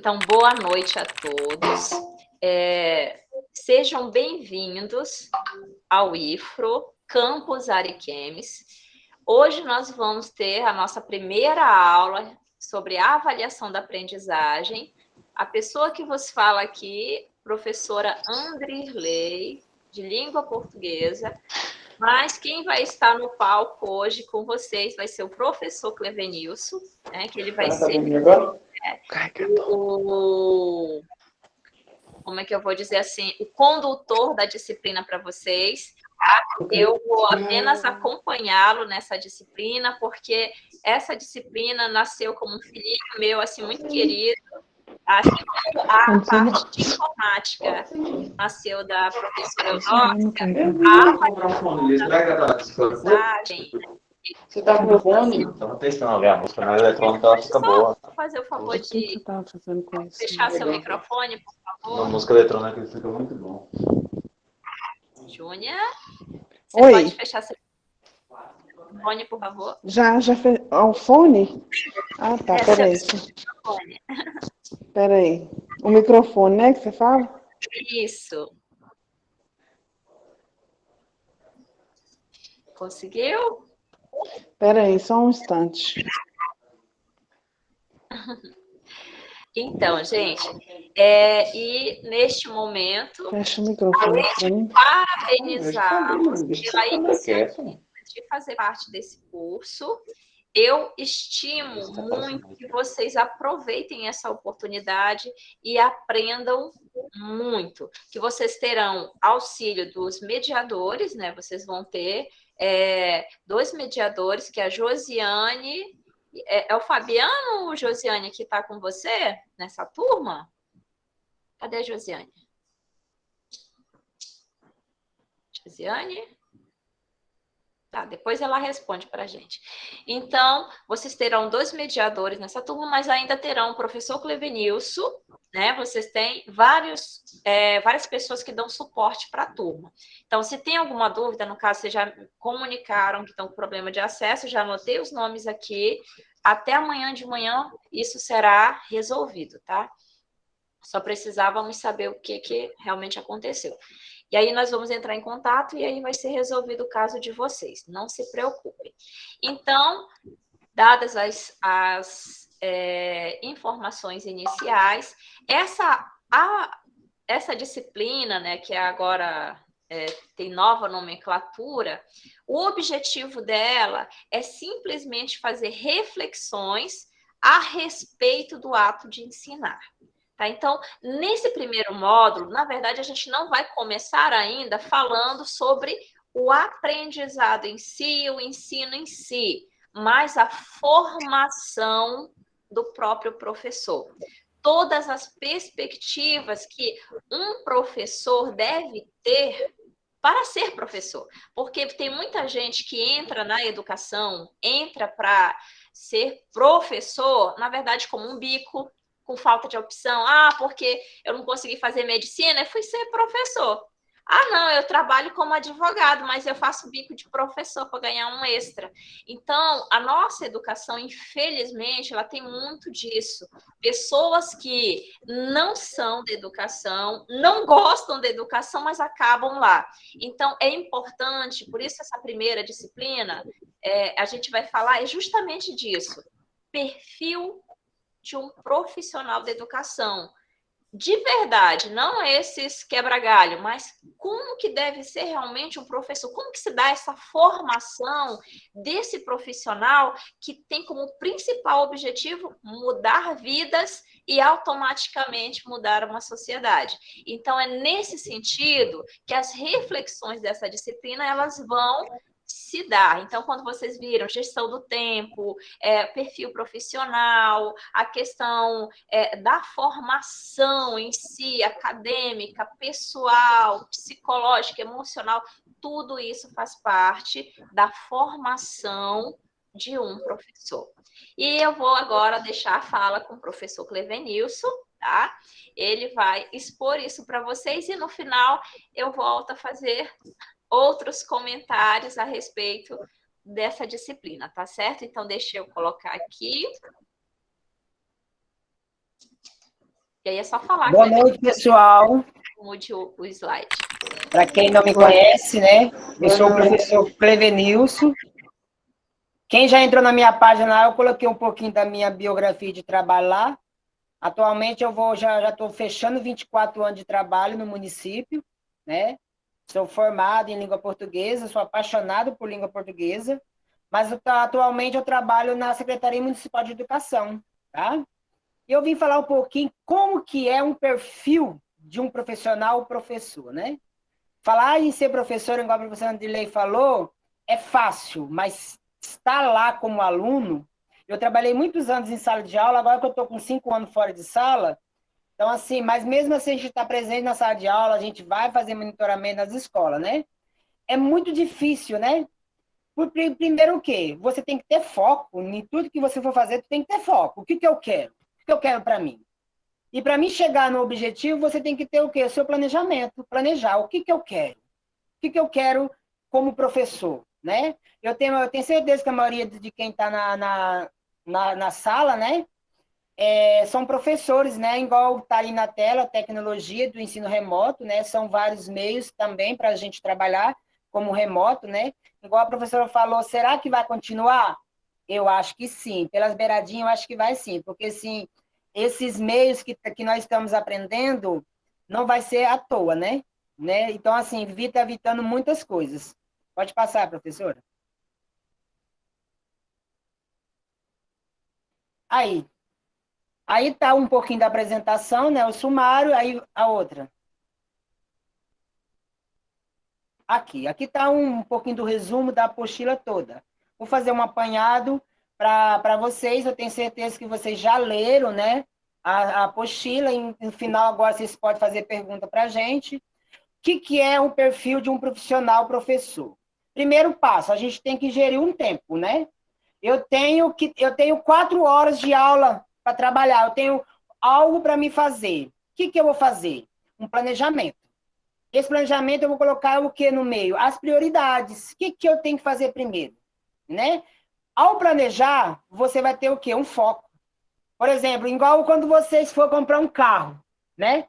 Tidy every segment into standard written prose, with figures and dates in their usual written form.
Então, boa noite a todos. Sejam bem-vindos ao IFRO Campus Ariquemes. Hoje nós vamos ter a nossa primeira aula sobre a avaliação da aprendizagem. A pessoa que vos fala aqui, professora Andrirley, de língua portuguesa, mas quem vai estar no palco hoje com vocês vai ser o professor Clevenilson, né, que ele vai ser como é que eu vou dizer assim, o condutor da disciplina para vocês. Eu vou apenas acompanhá-lo nessa disciplina, porque essa disciplina nasceu como um filhinho meu, assim, muito querido. Assim como a parte de informática nasceu da professora Eudóxia, Você tá com meu fone? Estamos testando a música na eletrônica, ela fica boa. Fazer o favor de fechar seu microfone, por favor. Na música eletrônica fica muito bom. Júnia, você pode fechar seu microfone, por favor? Já fez. O fone? Ah, tá, peraí. Peraí. O microfone, né, que você fala? Isso. Conseguiu? Peraí, só um instante. Então, gente, e neste momento, fecha o microfone para mim. Parabenizá-los pela iniciativa de fazer parte desse curso. Eu estimo muito que vocês aproveitem essa oportunidade e aprendam muito. Que vocês terão auxílio dos mediadores, né? Vocês vão ter dois mediadores, que é a Josiane. É o Fabiano ou Josiane que está com você nessa turma? Cadê a Josiane? Josiane? Tá, depois ela responde para a gente. Então, vocês terão dois mediadores nessa turma, mas ainda terão o professor Clevenilson, né? Vocês têm várias pessoas que dão suporte para a turma. Então, se tem alguma dúvida, no caso, vocês já comunicaram que estão com problema de acesso, já anotei os nomes aqui. Até amanhã de manhã, isso será resolvido, tá? Só precisávamos saber o que realmente aconteceu. E aí nós vamos entrar em contato e aí vai ser resolvido o caso de vocês. Não se preocupem. Então, dadas as informações iniciais, essa disciplina, né, que agora tem nova nomenclatura, o objetivo dela é simplesmente fazer reflexões a respeito do ato de ensinar. Tá? Então, nesse primeiro módulo, na verdade, a gente não vai começar ainda falando sobre o aprendizado em si, o ensino em si, mas a formação do próprio professor. Todas as perspectivas que um professor deve ter para ser professor, porque tem muita gente que entra na educação, entra para ser professor, na verdade, como um bico, com falta de opção. Porque eu não consegui fazer medicina, eu fui ser professor. Não, eu trabalho como advogado, mas eu faço bico de professor para ganhar um extra. Então, a nossa educação, infelizmente, ela tem muito disso. Pessoas que não são da educação, não gostam da educação, mas acabam lá. Então, é importante, por isso essa primeira disciplina, a gente vai falar justamente disso. Perfil de um profissional da educação. De verdade, não esses quebra-galho, mas como que deve ser realmente um professor, como que se dá essa formação desse profissional que tem como principal objetivo mudar vidas e automaticamente mudar uma sociedade. Então, é nesse sentido que as reflexões dessa disciplina, elas vão se dar. Então, quando vocês viram gestão do tempo, perfil profissional, a questão da formação em si, acadêmica, pessoal, psicológica, emocional, tudo isso faz parte da formação de um professor. E eu vou agora deixar a fala com o professor Clevenilson, tá? Ele vai expor isso para vocês e no final eu volto a fazer outros comentários a respeito dessa disciplina, tá certo? Então, deixa eu colocar aqui. aí é só falar. Boa noite, pessoal. Mude o slide. Para quem não me conhece, né? Eu sou o professor Clevenilson. Quem já entrou na minha página lá, eu coloquei um pouquinho da minha biografia de trabalho lá. Atualmente eu já estou fechando 24 anos de trabalho no município, né? Sou formado em língua portuguesa, sou apaixonado por língua portuguesa, mas atualmente eu trabalho na Secretaria Municipal de Educação, tá? E eu vim falar um pouquinho como que é um perfil de um profissional professor, né? Falar em ser professor, igual a professora Andilei falou, é fácil, mas estar lá como aluno, eu trabalhei muitos anos em sala de aula, agora que eu estou com 5 anos fora de sala, então assim, mas mesmo assim a gente está presente na sala de aula, a gente vai fazer monitoramento nas escolas, né? É muito difícil, né? Primeiro o quê? Você tem que ter foco, em tudo que você for fazer, tu tem que ter foco. O que eu quero? O que eu quero para mim? E para mim chegar no objetivo, você tem que ter o quê? O seu planejamento, planejar o que eu quero. O que eu quero como professor, né? Eu tenho certeza que a maioria de quem está na sala, né, são professores, né? Igual está ali na tela, tecnologia do ensino remoto, né? São vários meios também para a gente trabalhar como remoto, né? Igual a professora falou, será que vai continuar? Eu acho que sim. Pelas beiradinhas, eu acho que vai sim. Porque, sim, esses meios que nós estamos aprendendo não vai ser à toa, né? Então, assim, está evitando muitas coisas. Pode passar, professora. Aí está um pouquinho da apresentação, né? O sumário, aí a outra. Aqui está um pouquinho do resumo da apostila toda. Vou fazer um apanhado para vocês, eu tenho certeza que vocês já leram, né, a apostila, e no final agora vocês podem fazer pergunta para a gente. O que é um perfil de um profissional professor? Primeiro passo, a gente tem que gerir um tempo, né? Eu tenho 4 horas de aula para trabalhar, eu tenho algo para me fazer. O que eu vou fazer? Um planejamento. Esse planejamento eu vou colocar o que no meio? As prioridades. O que eu tenho que fazer primeiro? Né? Ao planejar, você vai ter o quê? Um foco. Por exemplo, igual quando vocês for comprar um carro, né?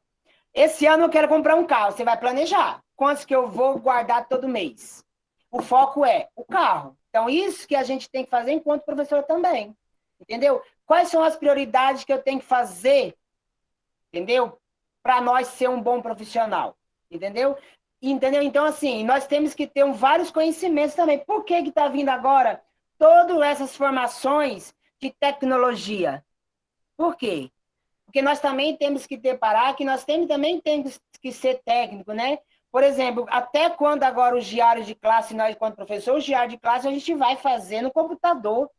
Esse ano eu quero comprar um carro. Você vai planejar. Quantos que eu vou guardar todo mês? O foco é o carro. Então, isso que a gente tem que fazer enquanto professor também. Entendeu? Quais são as prioridades que eu tenho que fazer, entendeu? Para nós ser um bom profissional. Entendeu? Então, assim, nós temos que ter vários conhecimentos também. Por que está vindo agora todas essas formações de tecnologia? Por quê? Porque nós também temos que deparar que nós também temos que ser técnico, né? Por exemplo, até quando agora os diários de classe, nós, quando professor, os diários de classe a gente vai fazer no computador.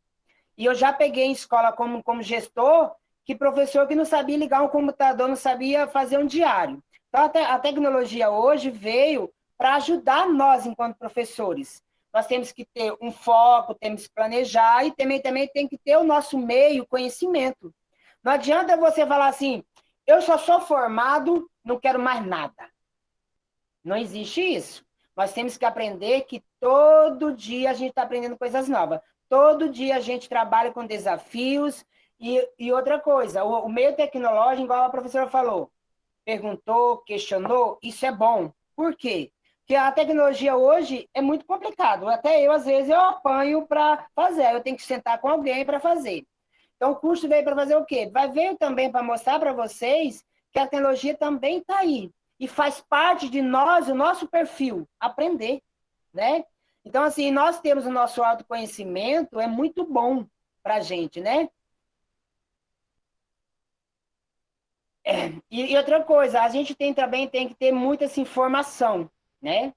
E eu já peguei em escola como gestor, que professor que não sabia ligar um computador, não sabia fazer um diário. Então, a tecnologia hoje veio para ajudar nós, enquanto professores. Nós temos que ter um foco, temos que planejar e também tem que ter o nosso meio, conhecimento. Não adianta você falar assim, eu só sou formado, não quero mais nada. Não existe isso. Nós temos que aprender que todo dia a gente está aprendendo coisas novas. Todo dia a gente trabalha com desafios. E outra coisa, o meio tecnológico, igual a professora falou, perguntou, questionou, isso é bom. Por quê? Porque a tecnologia hoje é muito complicado. Até eu, às vezes, eu apanho para fazer. Eu tenho que sentar com alguém para fazer. Então, o curso veio para fazer o quê? Veio também para mostrar para vocês que a tecnologia também está aí. E faz parte de nós, o nosso perfil, aprender, né? Então, assim, nós temos o nosso autoconhecimento, é muito bom para a gente, né? E outra coisa, a gente também tem que ter muita essa informação, né?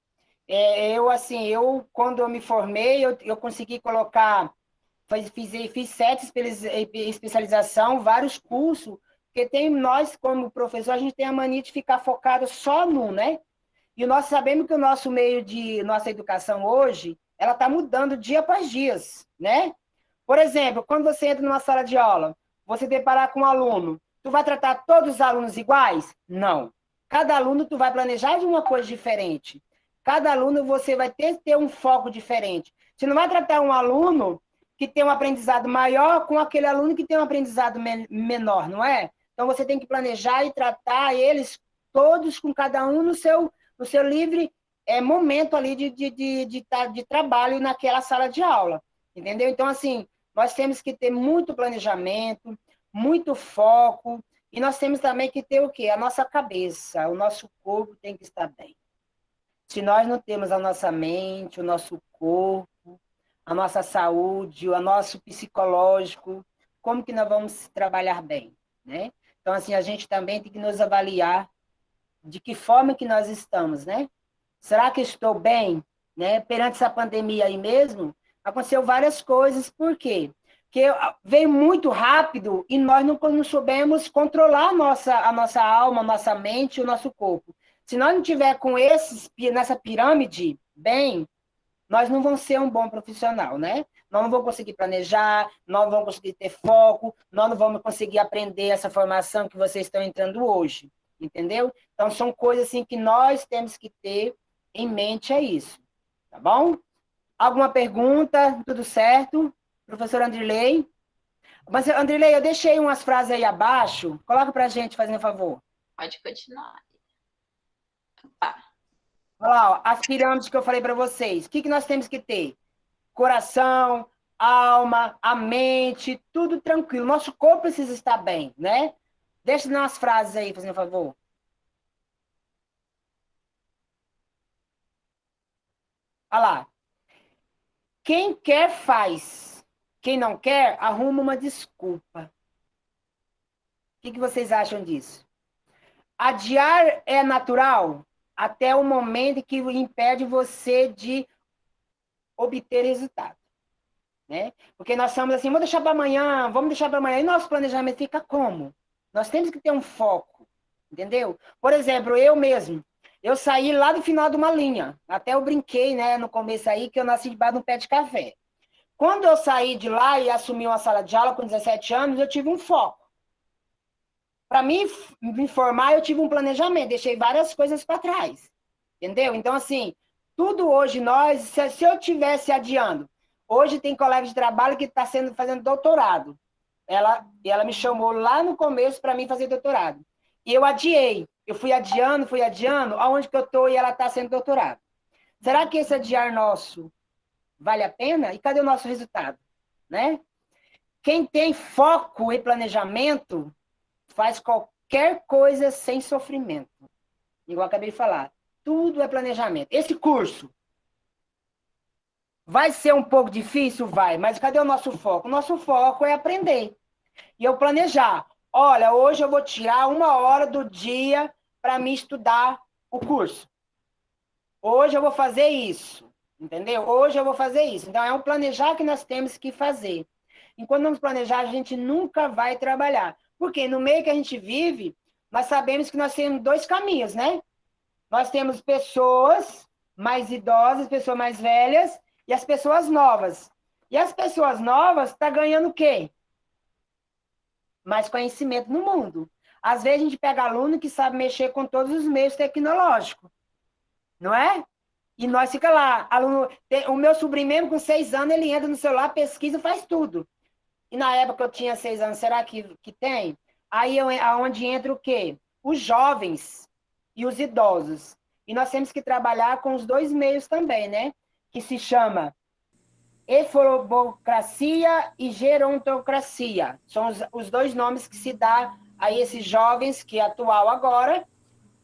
Quando eu me formei, eu consegui colocar, fiz 7 especialização, vários cursos, porque nós, como professor, a gente tem a mania de ficar focado só no, né? E nós sabemos que o nosso meio de, nossa educação hoje, ela está mudando dia após dia, né? Por exemplo, quando você entra numa sala de aula, você deparar com um aluno, tu vai tratar todos os alunos iguais? Não. Cada aluno tu vai planejar de uma coisa diferente. Cada aluno você vai ter um foco diferente. Você não vai tratar um aluno que tem um aprendizado maior com aquele aluno que tem um aprendizado menor, não é? Então, você tem que planejar e tratar eles todos com cada um no seu livre momento ali de trabalho naquela sala de aula, entendeu? Então, assim, nós temos que ter muito planejamento, muito foco, e nós temos também que ter o quê? A nossa cabeça, o nosso corpo tem que estar bem. Se nós não temos a nossa mente, o nosso corpo, a nossa saúde, o nosso psicológico, como que nós vamos trabalhar bem, né? Então, assim, a gente também tem que nos avaliar de que forma que nós estamos, né? Será que estou bem, né? Perante essa pandemia aí mesmo, aconteceu várias coisas, por quê? Porque veio muito rápido e nós não soubemos controlar a nossa alma, a nossa mente, o nosso corpo. Se nós não tiver com nessa pirâmide bem, nós não vamos ser um bom profissional, né? Nós não vamos conseguir planejar, nós não vamos conseguir ter foco, nós não vamos conseguir aprender essa formação que vocês estão entrando hoje, entendeu? Então, são coisas assim que nós temos que ter em mente, é isso, tá bom? Alguma pergunta? Tudo certo? Professor Andrilei? Mas, Andrilei, eu deixei umas frases aí abaixo, coloca pra gente, fazendo um favor. Pode continuar. Opa. Olha lá, ó, as pirâmides que eu falei para vocês. O que nós temos que ter? Coração, alma, a mente, tudo tranquilo. Nosso corpo precisa estar bem, né? Deixa umas frases aí, fazendo um favor. Olha lá. Quem quer, faz. Quem não quer, arruma uma desculpa. O que vocês acham disso? Adiar é natural até o momento que impede você de obter resultado, né? Porque nós somos assim, vamos deixar para amanhã, e nosso planejamento fica como? Nós temos que ter um foco, entendeu? Por exemplo, eu mesmo, eu saí lá do final de uma linha, até eu brinquei, né, no começo aí, que eu nasci debaixo de um pé de café. Quando eu saí de lá e assumi uma sala de aula com 17 anos, eu tive um foco. Para mim me formar, eu tive um planejamento, deixei várias coisas para trás, entendeu? Então, assim, tudo hoje se eu tivesse adiando, hoje tem colega de trabalho que está fazendo doutorado. Ela me chamou lá no começo para mim fazer doutorado. E eu adiei. Eu fui adiando, aonde que eu estou e ela está sendo doutorado. Será que esse adiar nosso vale a pena? E cadê o nosso resultado? Né? Quem tem foco e planejamento faz qualquer coisa sem sofrimento. Igual eu acabei de falar. Tudo é planejamento. Esse curso vai ser um pouco difícil? Vai. Mas cadê o nosso foco? O nosso foco é aprender. E eu planejar. Olha, hoje eu vou tirar 1 hora do dia para me estudar o curso. Hoje eu vou fazer isso. Entendeu? Hoje eu vou fazer isso. Então, é um planejar que nós temos que fazer. Enquanto não planejar, a gente nunca vai trabalhar. Porque no meio que a gente vive, nós sabemos que nós temos 2 caminhos, né? Nós temos pessoas mais idosas, pessoas mais velhas, e as pessoas novas. E as pessoas novas estão ganhando o quê? Mais conhecimento no mundo. Às vezes a gente pega aluno que sabe mexer com todos os meios tecnológicos, não é? E nós fica lá. Aluno, o meu sobrinho mesmo com 6 anos, ele entra no celular, pesquisa, faz tudo. E na época eu tinha 6 anos, será que tem? Aí aonde entra o quê? Os jovens e os idosos. E nós temos que trabalhar com os 2 meios também, né? Que se chama eforobocracia e gerontocracia. São os 2 nomes que se dá a esses jovens, que é atual agora,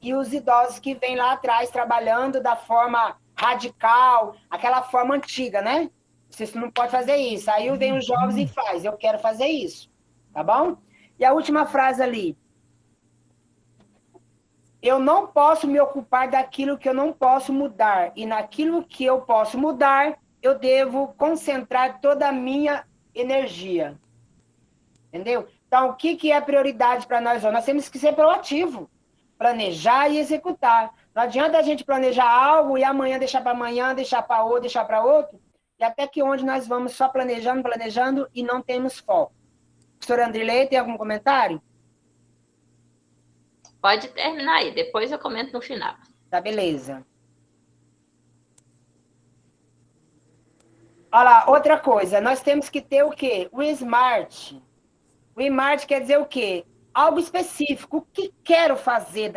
e os idosos que vêm lá atrás trabalhando da forma radical, aquela forma antiga, né? Você não pode fazer isso. Aí vem os jovens e faz. Eu quero fazer isso. Tá bom? E a última frase ali. Eu não posso me ocupar daquilo que eu não posso mudar. E naquilo que eu posso mudar, eu devo concentrar toda a minha energia. Entendeu? Então, o que é prioridade para nós? Nós temos que ser proativo. Planejar e executar. Não adianta a gente planejar algo e amanhã, deixar para outro. E até que onde nós vamos só planejando e não temos foco. Professor Andrilei, tem algum comentário? Pode terminar aí, depois eu comento no final. Tá, beleza. Olha lá, outra coisa, nós temos que ter o quê? O SMART. O SMART quer dizer o quê? algo específico. O que quero fazer?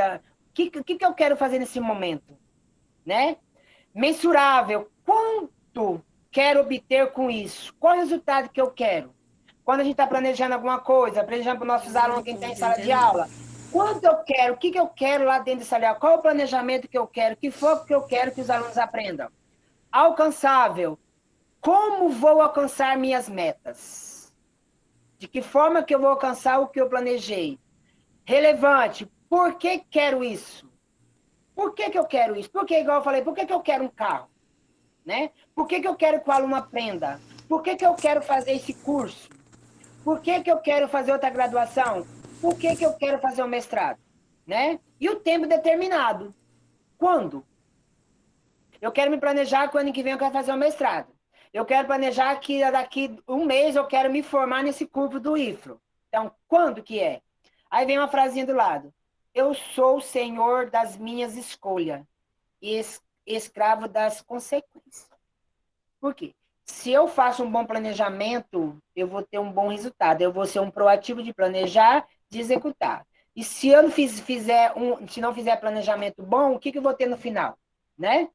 O que eu quero fazer nesse momento? Né? Mensurável. Quanto quero obter com isso? Qual o resultado que eu quero? Quando a gente está planejando alguma coisa, planejando para os nossos alunos que estão em sala de aula, quanto eu quero? O que eu quero lá dentro de sala de aula? Qual é o planejamento que eu quero? Que foco que eu quero que os alunos aprendam? Alcançável. Como vou alcançar minhas metas? De que forma que eu vou alcançar o que eu planejei? Relevante. Por que quero isso? Por que eu quero isso? Porque, igual eu falei, por que eu quero um carro? Né? Por que eu quero que o aluno aprenda? Por que eu quero fazer esse curso? Por que eu quero fazer outra graduação? Por que eu quero fazer um mestrado? Né? E o tempo determinado. Quando? Eu quero me planejar que o ano que vem eu quero fazer um mestrado. Eu quero planejar que daqui um mês eu quero me formar nesse curso do IFRO. Então, quando que é? Aí vem uma frasinha do lado. Eu sou o senhor das minhas escolhas e escravo das consequências. Por quê? Se eu faço um bom planejamento, eu vou ter um bom resultado. Eu vou ser um proativo de planejar, de executar. E se eu não se não fizer planejamento bom, o que eu vou ter no final? Né?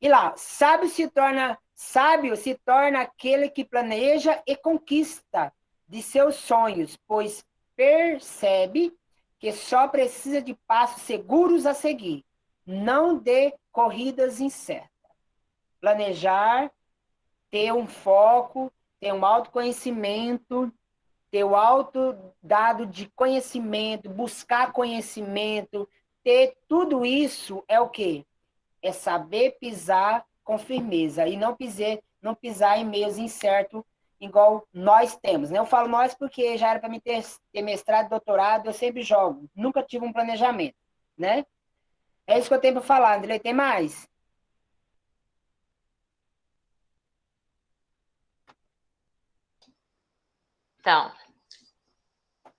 E lá, sábio se torna aquele que planeja e conquista de seus sonhos, pois percebe que só precisa de passos seguros a seguir, não de corridas incertas. Planejar, ter um foco, ter um autoconhecimento, ter o autodado de conhecimento, buscar conhecimento, ter tudo isso é o quê? É saber pisar com firmeza e não pisar em meios incertos, igual nós temos. Né? Eu falo nós porque já era para mim ter mestrado, doutorado, eu sempre jogo, nunca tive um planejamento. Né? É isso que eu tenho para falar, Andrei. Tem mais? Então,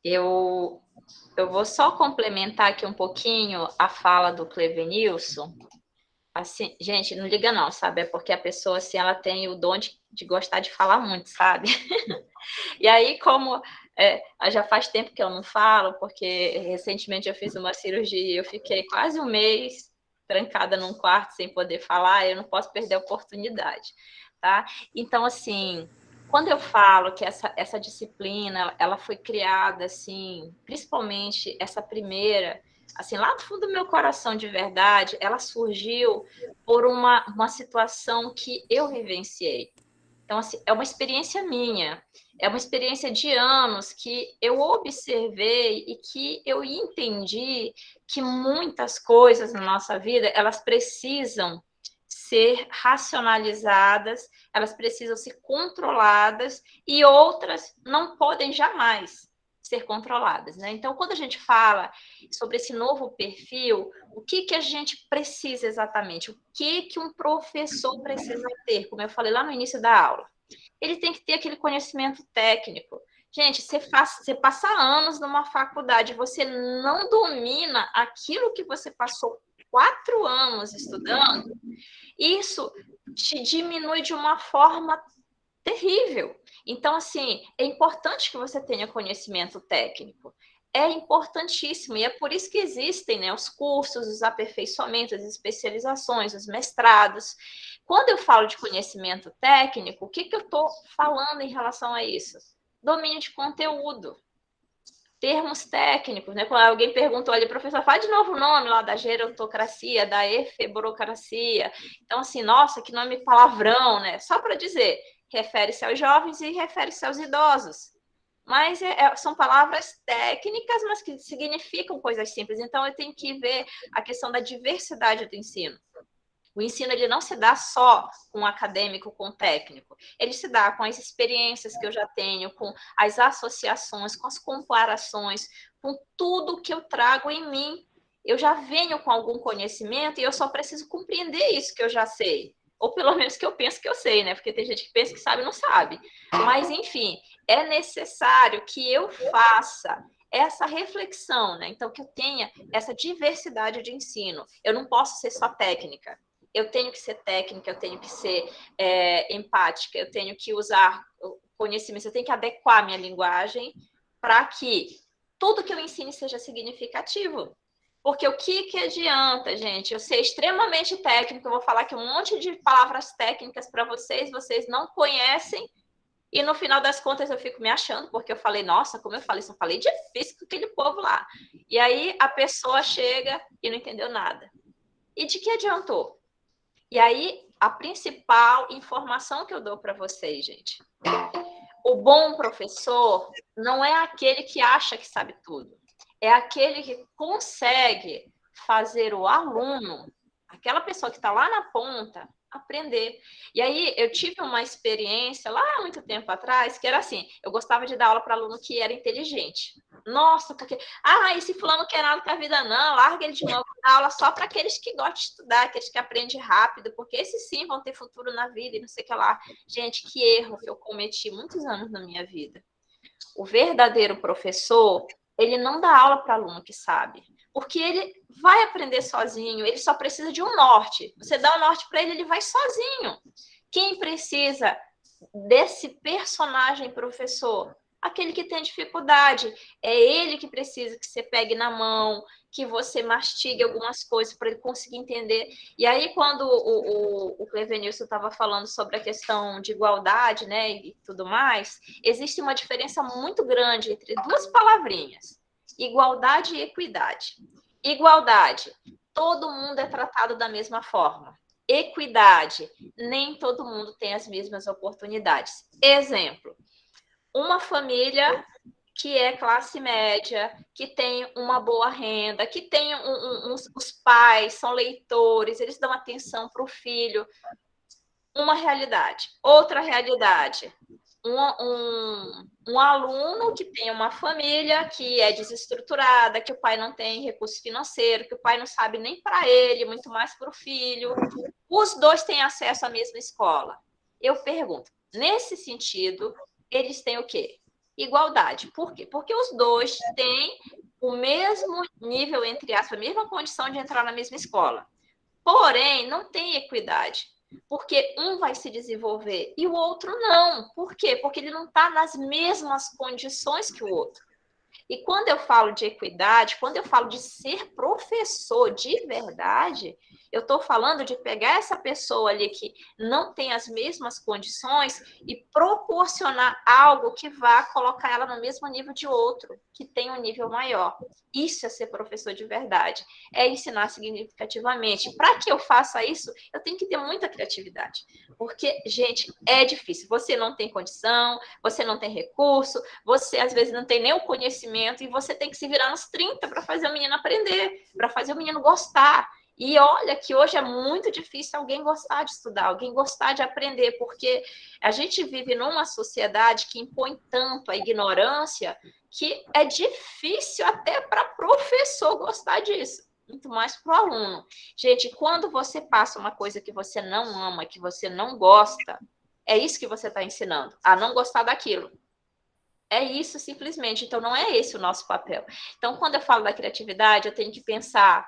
eu vou só complementar aqui um pouquinho a fala do Clevenilson. Assim, gente, não liga não, sabe? É porque a pessoa, assim, ela tem o dom de gostar de falar muito, sabe? E aí, como já faz tempo que eu não falo, porque recentemente eu fiz uma cirurgia e eu fiquei quase um mês trancada num quarto sem poder falar, eu não posso perder a oportunidade, tá? Então, assim, quando eu falo que essa disciplina, ela foi criada, assim, principalmente essa primeira, assim, lá no fundo do meu coração de verdade, ela surgiu por uma situação que eu vivenciei. Então, assim, é uma experiência minha, é uma experiência de anos que eu observei e que eu entendi que muitas coisas na nossa vida, elas precisam ser racionalizadas, elas precisam ser controladas e outras não podem jamais ser controladas, né? Então, quando a gente fala sobre esse novo perfil, o que a gente precisa exatamente? O que um professor precisa ter? Como eu falei lá no início da aula, ele tem que ter aquele conhecimento técnico. Gente, você passa anos numa faculdade, você não domina aquilo que você passou 4 anos estudando, isso te diminui de uma forma terrível. Então, assim, é importante que você tenha conhecimento técnico. É importantíssimo, e é por isso que existem, né, os cursos, os aperfeiçoamentos, as especializações, os mestrados. Quando eu falo de conhecimento técnico, o que eu estou falando em relação a isso? Domínio de conteúdo, termos técnicos, né? Quando alguém perguntou ali, professor, faz de novo o nome lá da gerontocracia, da efeborocracia. Então, assim, nossa, que nome palavrão, né? Só para dizer, refere-se aos jovens e refere-se aos idosos. Mas são palavras técnicas, mas que significam coisas simples. Então, eu tenho que ver a questão da diversidade do ensino. O ensino ele não se dá só com o acadêmico, com o técnico. Ele se dá com as experiências que eu já tenho, com as associações, com as comparações, com tudo que eu trago em mim. Eu já venho com algum conhecimento e eu só preciso compreender isso que eu já sei. Ou pelo menos que eu penso que eu sei, né? Porque tem gente que pensa que sabe e não sabe. Mas, enfim, é necessário que eu faça essa reflexão, né? Então, que eu tenha essa diversidade de ensino. Eu não posso ser só técnica. Eu tenho que ser técnica, eu tenho que ser empática, eu tenho que usar o conhecimento, eu tenho que adequar minha linguagem para que tudo que eu ensine seja significativo. Porque o que adianta, gente? Eu ser extremamente técnico, eu vou falar aqui um monte de palavras técnicas para vocês não conhecem, e no final das contas eu fico me achando, porque eu falei, nossa, como eu falei, só falei difícil com aquele povo lá. E aí a pessoa chega e não entendeu nada. E de que adiantou? E aí, a principal informação que eu dou para vocês, gente, o bom professor não é aquele que acha que sabe tudo, é aquele que consegue fazer o aluno, aquela pessoa que está lá na ponta, aprender. E aí, eu tive uma experiência lá há muito tempo atrás, que era assim, eu gostava de dar aula para aluno que era inteligente. Nossa, porque, esse fulano não quer nada com a vida não, larga ele de mão, dar aula só para aqueles que gostam de estudar, aqueles que aprendem rápido, porque esses sim vão ter futuro na vida e não sei o que lá. Gente, que erro que eu cometi muitos anos na minha vida. O verdadeiro professor, ele não dá aula para aluno que sabe, porque ele vai aprender sozinho, ele só precisa de um norte. Você dá o norte para ele, ele vai sozinho. Quem precisa desse personagem professor? Aquele que tem dificuldade. É ele que precisa que você pegue na mão, que você mastigue algumas coisas para ele conseguir entender. E aí, quando o Clevenilson estava falando sobre a questão de igualdade, né, e tudo mais, existe uma diferença muito grande entre duas palavrinhas: igualdade e equidade. Igualdade, todo mundo é tratado da mesma forma. Equidade, nem todo mundo tem as mesmas oportunidades. Exemplo, uma família que é classe média, que tem uma boa renda, que tem os pais são leitores, eles dão atenção para o filho. Uma realidade. Outra realidade, um aluno que tem uma família que é desestruturada, que o pai não tem recurso financeiro, que o pai não sabe nem para ele, muito mais para o filho. Os dois têm acesso à mesma escola. Eu pergunto, nesse sentido, eles têm o quê? Igualdade. Por quê? Porque os dois têm o mesmo nível, entre aspas, a mesma condição de entrar na mesma escola. Porém, não tem equidade. Porque um vai se desenvolver e o outro não. Por quê? Porque ele não está nas mesmas condições que o outro. E quando eu falo de equidade, quando eu falo de ser professor de verdade, eu estou falando de pegar essa pessoa ali que não tem as mesmas condições e proporcionar algo que vá colocar ela no mesmo nível de outro, que tem um nível maior. Isso é ser professor de verdade, é ensinar significativamente. Para que eu faça isso, eu tenho que ter muita criatividade. Porque, gente, é difícil. Você não tem condição, você não tem recurso, você às vezes não tem nem o conhecimento e você tem que se virar nos 30 para fazer o menino aprender, para fazer o menino gostar. E olha que hoje é muito difícil alguém gostar de estudar, alguém gostar de aprender, porque a gente vive numa sociedade que impõe tanto a ignorância que é difícil até para professor gostar disso, muito mais para o aluno. Gente, quando você passa uma coisa que você não ama, que você não gosta, é isso que você está ensinando, a não gostar daquilo. É isso, simplesmente. Então, não é esse o nosso papel. Então, quando eu falo da criatividade, eu tenho que pensar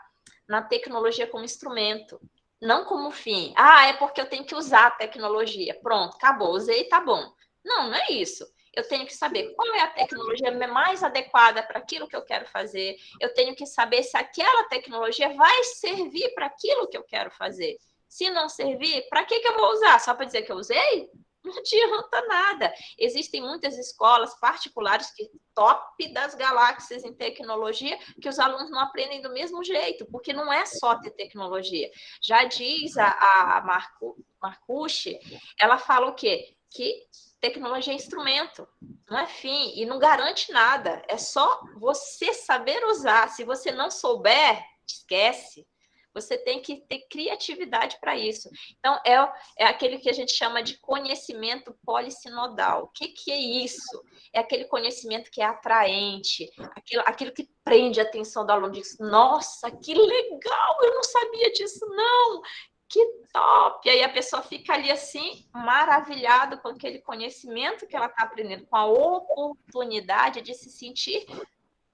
na tecnologia como instrumento, não como fim. É porque eu tenho que usar a tecnologia. Pronto, acabou, usei, tá bom. Não é isso. Eu tenho que saber qual é a tecnologia mais adequada para aquilo que eu quero fazer. Eu tenho que saber se aquela tecnologia vai servir para aquilo que eu quero fazer. Se não servir, para que eu vou usar? Só para dizer que eu usei? Não adianta nada. Existem muitas escolas particulares que top das galáxias em tecnologia, que os alunos não aprendem do mesmo jeito, porque não é só ter tecnologia. Já diz a Marcucci, ela fala o quê? Que tecnologia é instrumento, não é fim, e não garante nada. É só você saber usar. Se você não souber, esquece. Você tem que ter criatividade para isso. Então, é aquele que a gente chama de conhecimento polissinodal. O que é isso? É aquele conhecimento que é atraente, aquilo que prende a atenção do aluno. Diz, nossa, que legal, eu não sabia disso, não. Que top! E aí a pessoa fica ali assim, maravilhada com aquele conhecimento que ela está aprendendo, com a oportunidade de se sentir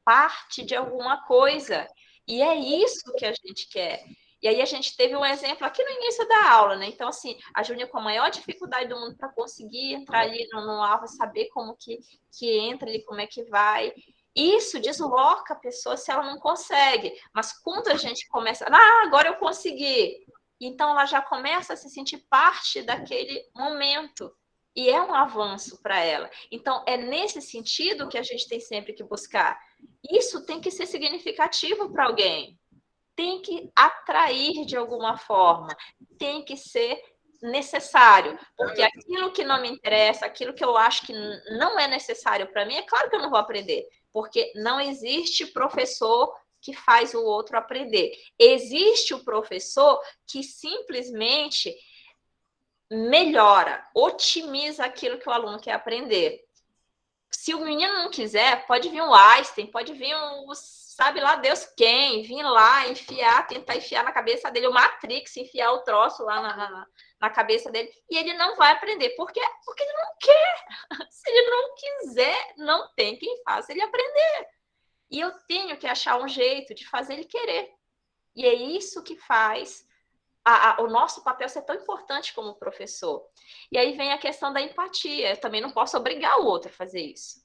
parte de alguma coisa. E é isso que a gente quer. E aí a gente teve um exemplo aqui no início da aula, né? Então, assim, a Júnia com a maior dificuldade do mundo para conseguir entrar ali no alvo, saber como que entra ali, como é que vai. Isso desloca a pessoa se ela não consegue. Mas quando a gente começa, agora eu consegui. Então ela já começa a se sentir parte daquele momento. E é um avanço para ela. Então, é nesse sentido que a gente tem sempre que buscar. Isso tem que ser significativo para alguém. Tem que atrair de alguma forma. Tem que ser necessário. Porque aquilo que não me interessa, aquilo que eu acho que não é necessário para mim, é claro que eu não vou aprender. Porque não existe professor que faz o outro aprender. Existe o professor que simplesmente melhora, otimiza aquilo que o aluno quer aprender. Se o menino não quiser, pode vir um Einstein, pode vir um, sabe lá Deus quem, vir lá enfiar, tentar enfiar na cabeça dele o Matrix, enfiar o troço lá na cabeça dele, e ele não vai aprender. Por quê? Porque ele não quer. Se ele não quiser, não tem quem faça ele aprender. E eu tenho que achar um jeito de fazer ele querer. E é isso que faz o nosso papel ser tão importante como professor. E aí vem a questão da empatia. Eu também não posso obrigar o outro a fazer isso.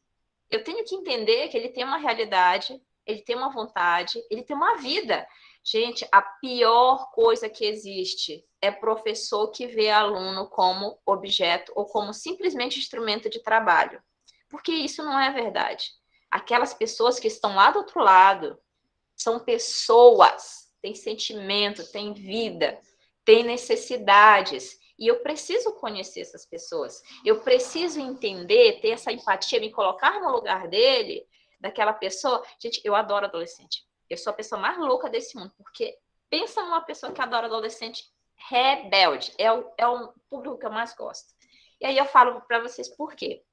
Eu tenho que entender que ele tem uma realidade, ele tem uma vontade, ele tem uma vida. Gente, a pior coisa que existe é professor que vê aluno como objeto ou como simplesmente instrumento de trabalho. Porque isso não é verdade. Aquelas pessoas que estão lá do outro lado são pessoas, têm sentimento, têm vida, têm necessidades. E eu preciso conhecer essas pessoas. Eu preciso entender, ter essa empatia, me colocar no lugar dele, daquela pessoa. Gente, eu adoro adolescente. Eu sou a pessoa mais louca desse mundo, porque pensa numa pessoa que adora adolescente rebelde. É o público que eu mais gosto. E aí eu falo para vocês por quê.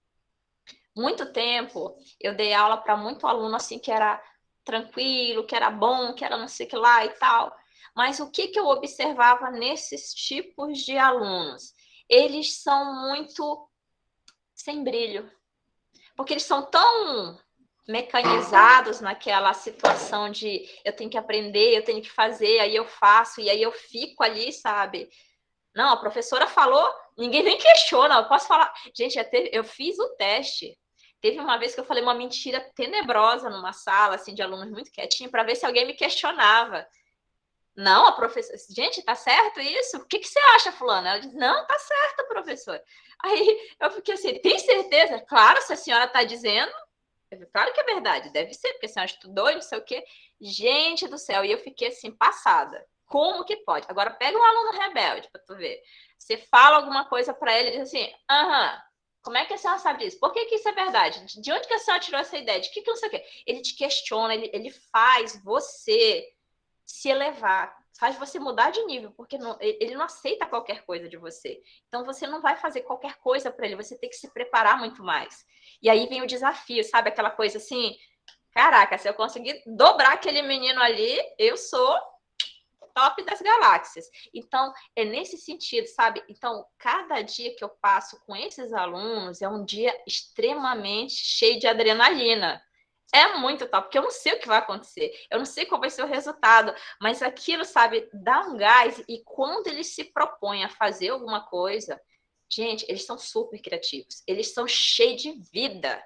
Muito tempo eu dei aula para muito aluno assim que era tranquilo, que era bom, que era não sei o que lá e tal. Mas o que eu observava nesses tipos de alunos? Eles são muito sem brilho. Porque eles são tão mecanizados naquela situação de eu tenho que aprender, eu tenho que fazer, aí eu faço, e aí eu fico ali, sabe? Não, a professora falou, ninguém nem questiona, eu posso falar. Gente, eu fiz o teste. Teve uma vez que eu falei uma mentira tenebrosa numa sala, assim, de alunos muito quietinhos, para ver se alguém me questionava. Não, a professora... Gente, tá certo isso? O que você acha, fulana? Ela disse, não, tá certo, professora. Aí eu fiquei assim, tem certeza? Claro, se a senhora tá dizendo, claro que é verdade, deve ser, porque a senhora estudou e não sei o quê. Gente do céu, e eu fiquei assim, passada. Como que pode? Agora pega um aluno rebelde para tu ver. Você fala alguma coisa para ele e diz assim, como é que a senhora sabe disso? Por que isso é verdade? De onde que a senhora tirou essa ideia? De que não sei o quê? Ele te questiona, ele faz você se elevar, faz você mudar de nível, porque ele não aceita qualquer coisa de você. Então, você não vai fazer qualquer coisa para ele, você tem que se preparar muito mais. E aí vem o desafio, sabe? Aquela coisa assim, caraca, se eu conseguir dobrar aquele menino ali, eu sou top das galáxias. Então, é nesse sentido, sabe? Então, cada dia que eu passo com esses alunos é um dia extremamente cheio de adrenalina. É muito top, porque eu não sei o que vai acontecer, eu não sei qual vai ser o resultado, mas aquilo, sabe, dá um gás, e quando eles se propõem a fazer alguma coisa, gente, eles são super criativos, eles são cheios de vida,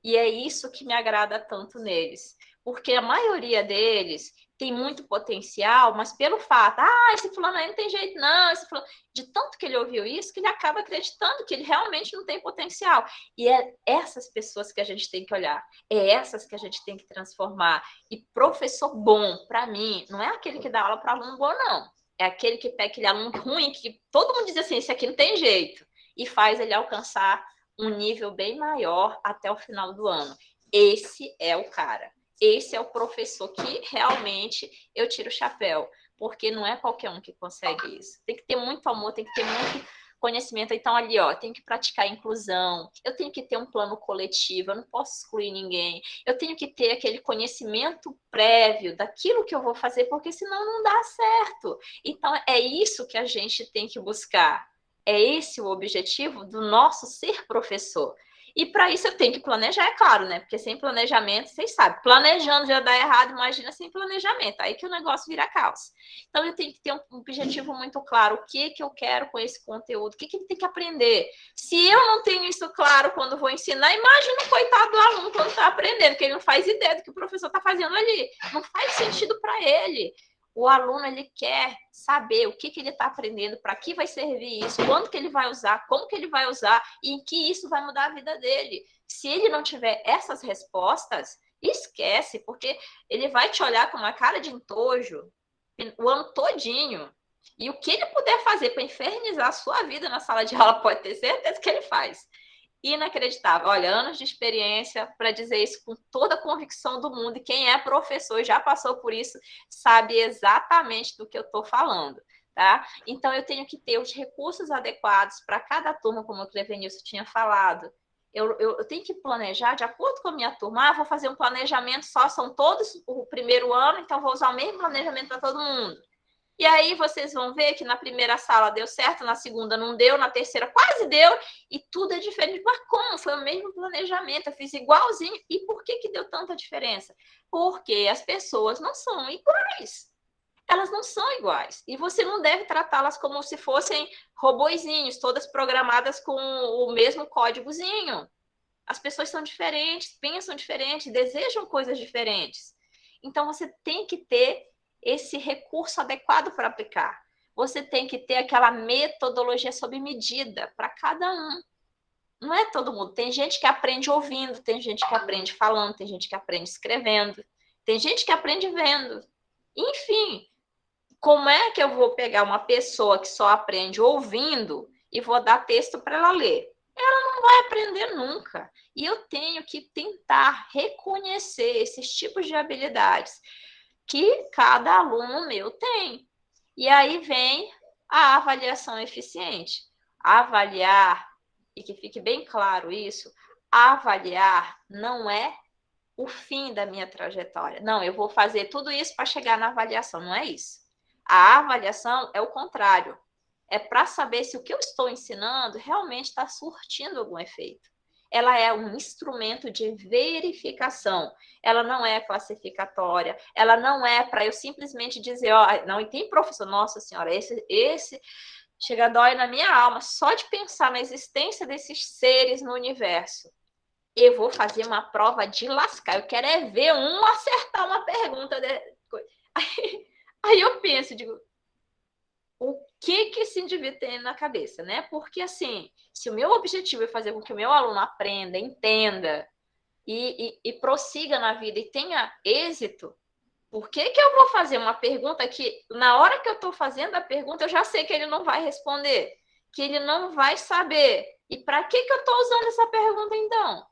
e é isso que me agrada tanto neles, porque a maioria deles tem muito potencial, mas pelo fato, esse fulano aí não tem jeito não, esse fulano... de tanto que ele ouviu isso, que ele acaba acreditando que ele realmente não tem potencial. E é essas pessoas que a gente tem que olhar, é essas que a gente tem que transformar. E professor bom, para mim, não é aquele que dá aula para aluno bom, não. É aquele que pega aquele aluno ruim, que todo mundo diz assim, esse aqui não tem jeito, e faz ele alcançar um nível bem maior até o final do ano. Esse é o cara. Esse é o professor que realmente eu tiro o chapéu, porque não é qualquer um que consegue isso. Tem que ter muito amor, tem que ter muito conhecimento. Então, ali, ó, tem que praticar a inclusão, eu tenho que ter um plano coletivo, eu não posso excluir ninguém, eu tenho que ter aquele conhecimento prévio daquilo que eu vou fazer, porque senão não dá certo. Então, é isso que a gente tem que buscar. É esse o objetivo do nosso ser professor. E para isso eu tenho que planejar, é claro, né? Porque sem planejamento, vocês sabem, planejando já dá errado, imagina sem planejamento, aí que o negócio vira caos. Então eu tenho que ter um objetivo muito claro, o que eu quero com esse conteúdo, o que ele tem que aprender. Se eu não tenho isso claro quando vou ensinar, imagina o coitado do aluno quando está aprendendo, porque ele não faz ideia do que o professor está fazendo ali. Não faz sentido para ele. O aluno, ele quer saber o que ele está aprendendo, para que vai servir isso, quando que ele vai usar, como que ele vai usar e em que isso vai mudar a vida dele. Se ele não tiver essas respostas, esquece, porque ele vai te olhar com uma cara de entojo o ano todinho. E o que ele puder fazer para infernizar a sua vida na sala de aula, pode ter certeza que ele faz. Inacreditável. Olha, anos de experiência para dizer isso com toda a convicção do mundo. E quem é professor, já passou por isso, sabe exatamente do que eu estou falando, tá? Então, eu tenho que ter os recursos adequados para cada turma, como o Clevenilson tinha falado. Eu tenho que planejar de acordo com a minha turma. Vou fazer um planejamento só, são todos o primeiro ano, então vou usar o mesmo planejamento para todo mundo. E aí vocês vão ver que na primeira sala deu certo, na segunda não deu, na terceira quase deu, e tudo é diferente. Mas como? Foi o mesmo planejamento, eu fiz igualzinho. E por que deu tanta diferença? Porque as pessoas não são iguais. Elas não são iguais. E você não deve tratá-las como se fossem robozinhos, todas programadas com o mesmo códigozinho. As pessoas são diferentes, pensam diferente, desejam coisas diferentes. Então, você tem que ter esse recurso adequado para aplicar. Você tem que ter aquela metodologia sob medida para cada um. Não é todo mundo. Tem gente que aprende ouvindo, tem gente que aprende falando, tem gente que aprende escrevendo, tem gente que aprende vendo. Enfim, como é que eu vou pegar uma pessoa que só aprende ouvindo e vou dar texto para ela ler? Ela não vai aprender nunca. E eu tenho que tentar reconhecer esses tipos de habilidades que cada aluno meu tem. E aí vem a avaliação eficiente. Avaliar, e que fique bem claro isso, avaliar não é o fim da minha trajetória. Não, eu vou fazer tudo isso para chegar na avaliação, não é isso. A avaliação é o contrário. É para saber se o que eu estou ensinando realmente está surtindo algum efeito. Ela é um instrumento de verificação. Ela não é classificatória. Ela não é para eu simplesmente dizer, ó, não, e tem professor, nossa senhora, esse chega a dói na minha alma só de pensar na existência desses seres no universo. Eu vou fazer uma prova de lascar. Eu quero é ver um acertar uma pergunta. Aí eu penso, digo, o que esse indivíduo tem na cabeça, né? Porque, assim, se o meu objetivo é fazer com que o meu aluno aprenda, entenda e prossiga na vida e tenha êxito, por que eu vou fazer uma pergunta que, na hora que eu estou fazendo a pergunta, eu já sei que ele não vai responder, que ele não vai saber? E para que eu estou usando essa pergunta, então?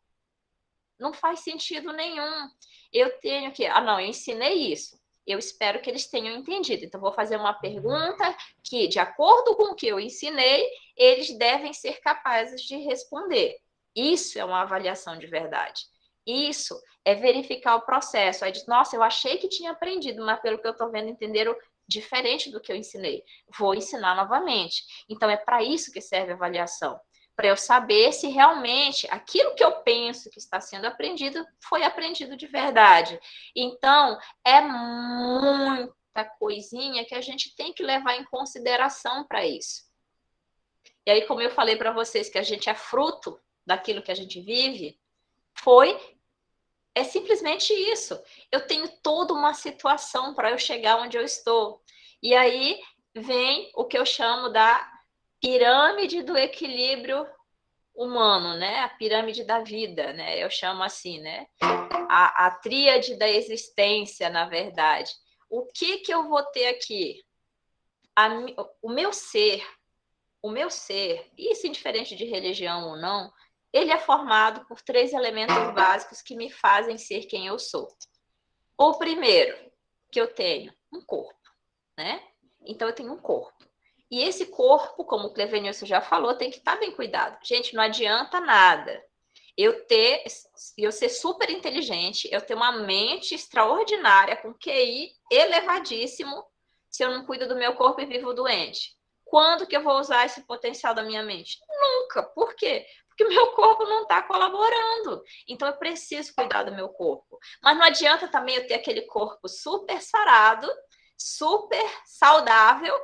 Não faz sentido nenhum. Eu tenho que... não, eu ensinei isso. Eu espero que eles tenham entendido. Então, vou fazer uma pergunta que, de acordo com o que eu ensinei, eles devem ser capazes de responder. Isso é uma avaliação de verdade. Isso é verificar o processo. Aí diz, nossa, eu achei que tinha aprendido, mas pelo que eu estou vendo, entenderam diferente do que eu ensinei. Vou ensinar novamente. Então, é para isso que serve a avaliação. Para eu saber se realmente aquilo que eu penso que está sendo aprendido foi aprendido de verdade. Então, é muita coisinha que a gente tem que levar em consideração para isso. E aí, como eu falei para vocês que a gente é fruto daquilo que a gente vive, é simplesmente isso. Eu tenho toda uma situação para eu chegar onde eu estou. E aí vem o que eu chamo da pirâmide do equilíbrio humano, né? A pirâmide da vida, né? Eu chamo assim, né? A tríade da existência, na verdade. O que eu vou ter aqui? O meu ser, isso indiferente de religião ou não, ele é formado por 3 elementos básicos que me fazem ser quem eu sou. O primeiro, que eu tenho um corpo, né? Então, eu tenho um corpo. E esse corpo, como o Clevenilson já falou, tem que estar bem cuidado. Gente, não adianta nada eu ser super inteligente, eu ter uma mente extraordinária, com QI elevadíssimo, se eu não cuido do meu corpo e vivo doente. Quando que eu vou usar esse potencial da minha mente? Nunca. Por quê? Porque o meu corpo não está colaborando. Então, eu preciso cuidar do meu corpo. Mas não adianta também eu ter aquele corpo super sarado, super saudável,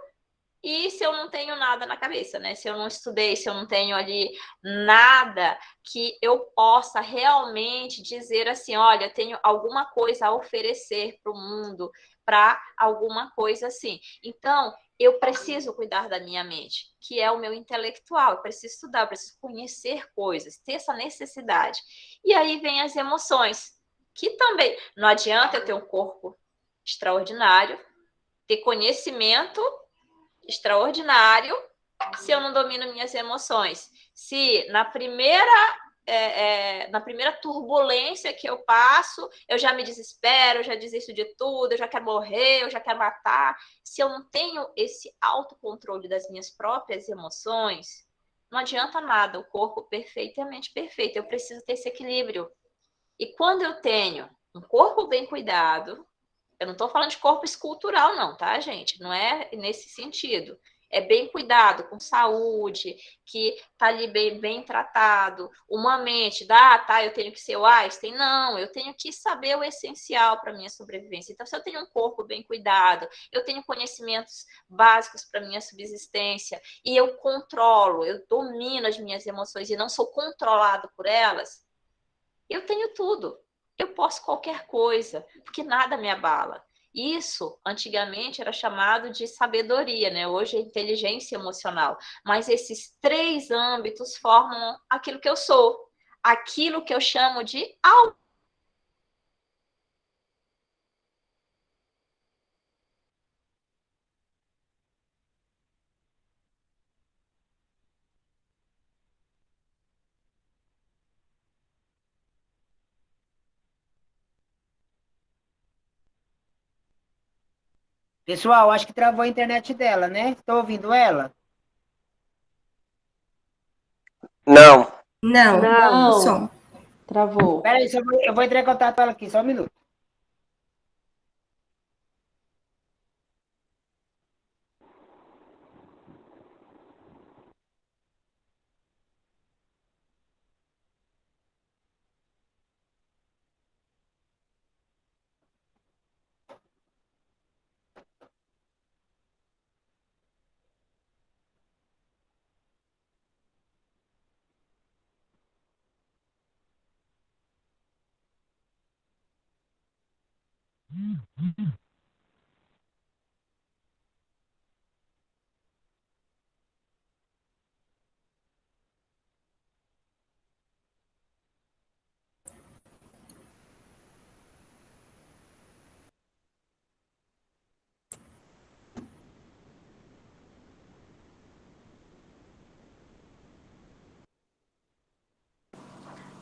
E se eu não tenho nada na cabeça, né? Se eu não estudei, se eu não tenho ali nada que eu possa realmente dizer assim, olha, tenho alguma coisa a oferecer para o mundo, para alguma coisa assim. Então, eu preciso cuidar da minha mente, que é o meu intelectual. Eu preciso estudar, eu preciso conhecer coisas, ter essa necessidade. E aí vem as emoções, que também não adianta eu ter um corpo extraordinário, ter conhecimento extraordinário se eu não domino minhas emoções. Se na primeira turbulência que eu passo, eu já me desespero, eu já desisto de tudo, eu já quero morrer, eu já quero matar. Se eu não tenho esse autocontrole das minhas próprias emoções, não adianta nada, o corpo perfeitamente perfeito. Eu preciso ter esse equilíbrio. E quando eu tenho um corpo bem cuidado, eu não estou falando de corpo escultural, não, tá, gente? Não é nesse sentido. É bem cuidado, com saúde, que tá ali bem tratado. Uma mente, tá, eu tenho que ser o Einstein. Não, eu tenho que saber o essencial para minha sobrevivência. Então, se eu tenho um corpo bem cuidado, eu tenho conhecimentos básicos para minha subsistência, e eu controlo, eu domino as minhas emoções e não sou controlado por elas, eu tenho tudo. Eu posso qualquer coisa, porque nada me abala. Isso, antigamente, era chamado de sabedoria, né? Hoje é inteligência emocional. Mas esses três âmbitos formam aquilo que eu sou. Aquilo que eu chamo de alma. Pessoal, acho que travou a internet dela, né? Estou ouvindo ela? Não. Não, Não, som. travou. Peraí, eu vou entrar em contato com ela aqui, só um minuto.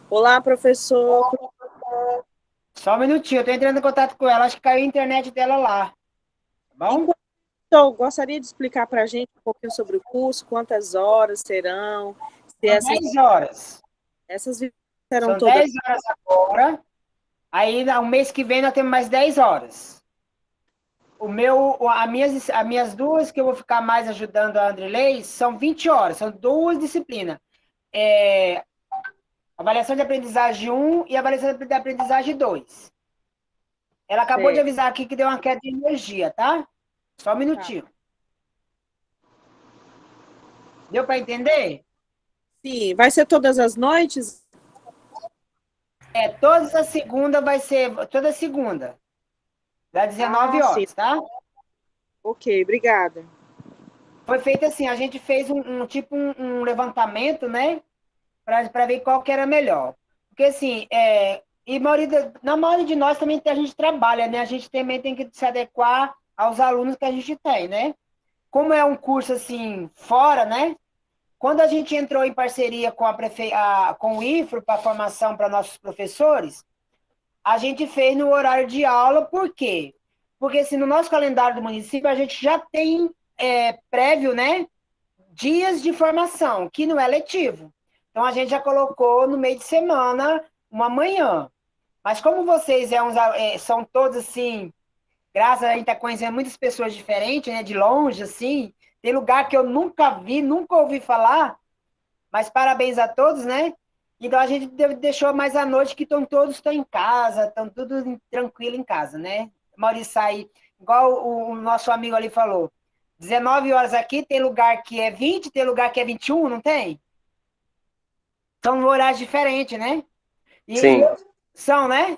Olá, professor. Só um minutinho, eu estou entrando em contato com ela, acho que caiu a internet dela lá. Tá bom? Então, gostaria de explicar para a gente um pouquinho sobre o curso, quantas horas serão, se São 10 horas. essas serão São todas. 10 horas agora. Aí, no mês que vem, nós temos mais 10 horas. As minhas duas que eu vou ficar mais ajudando a Andrilei são 20 horas, são duas disciplinas. Avaliação de aprendizagem 1 e avaliação de aprendizagem 2. Ela acabou de avisar aqui que deu uma queda de energia, tá? Só um minutinho. Deu para entender? Sim, vai ser todas as noites? Toda segunda vai ser, toda segunda. Das 19 horas, sim. tá? Ok, obrigada. Foi feito assim, a gente fez um levantamento, né? Para ver qual que era melhor. Porque assim, na maioria de nós também a gente trabalha, né? A gente também tem que se adequar aos alunos que a gente tem, né? Como é um curso assim, fora, né? Quando a gente entrou em parceria com o IFRO para formação para nossos professores, a gente fez no horário de aula, por quê? Porque assim, no nosso calendário do município, a gente já tem prévio, né? Dias de formação, que não é letivo. Então, a gente já colocou no meio de semana uma manhã. Mas como vocês são todos assim, graças a gente estar conhecendo muitas pessoas diferentes, né? De longe, assim, tem lugar que eu nunca vi, nunca ouvi falar, mas parabéns a todos, né? Então, a gente deixou mais à noite que todos estão em casa, estão tudo tranquilo em casa, né? Maurício sai, igual o nosso amigo ali falou, 19 horas aqui, tem lugar que é 20, tem lugar que é 21, não tem? São horários diferentes, né? Sim. São, né?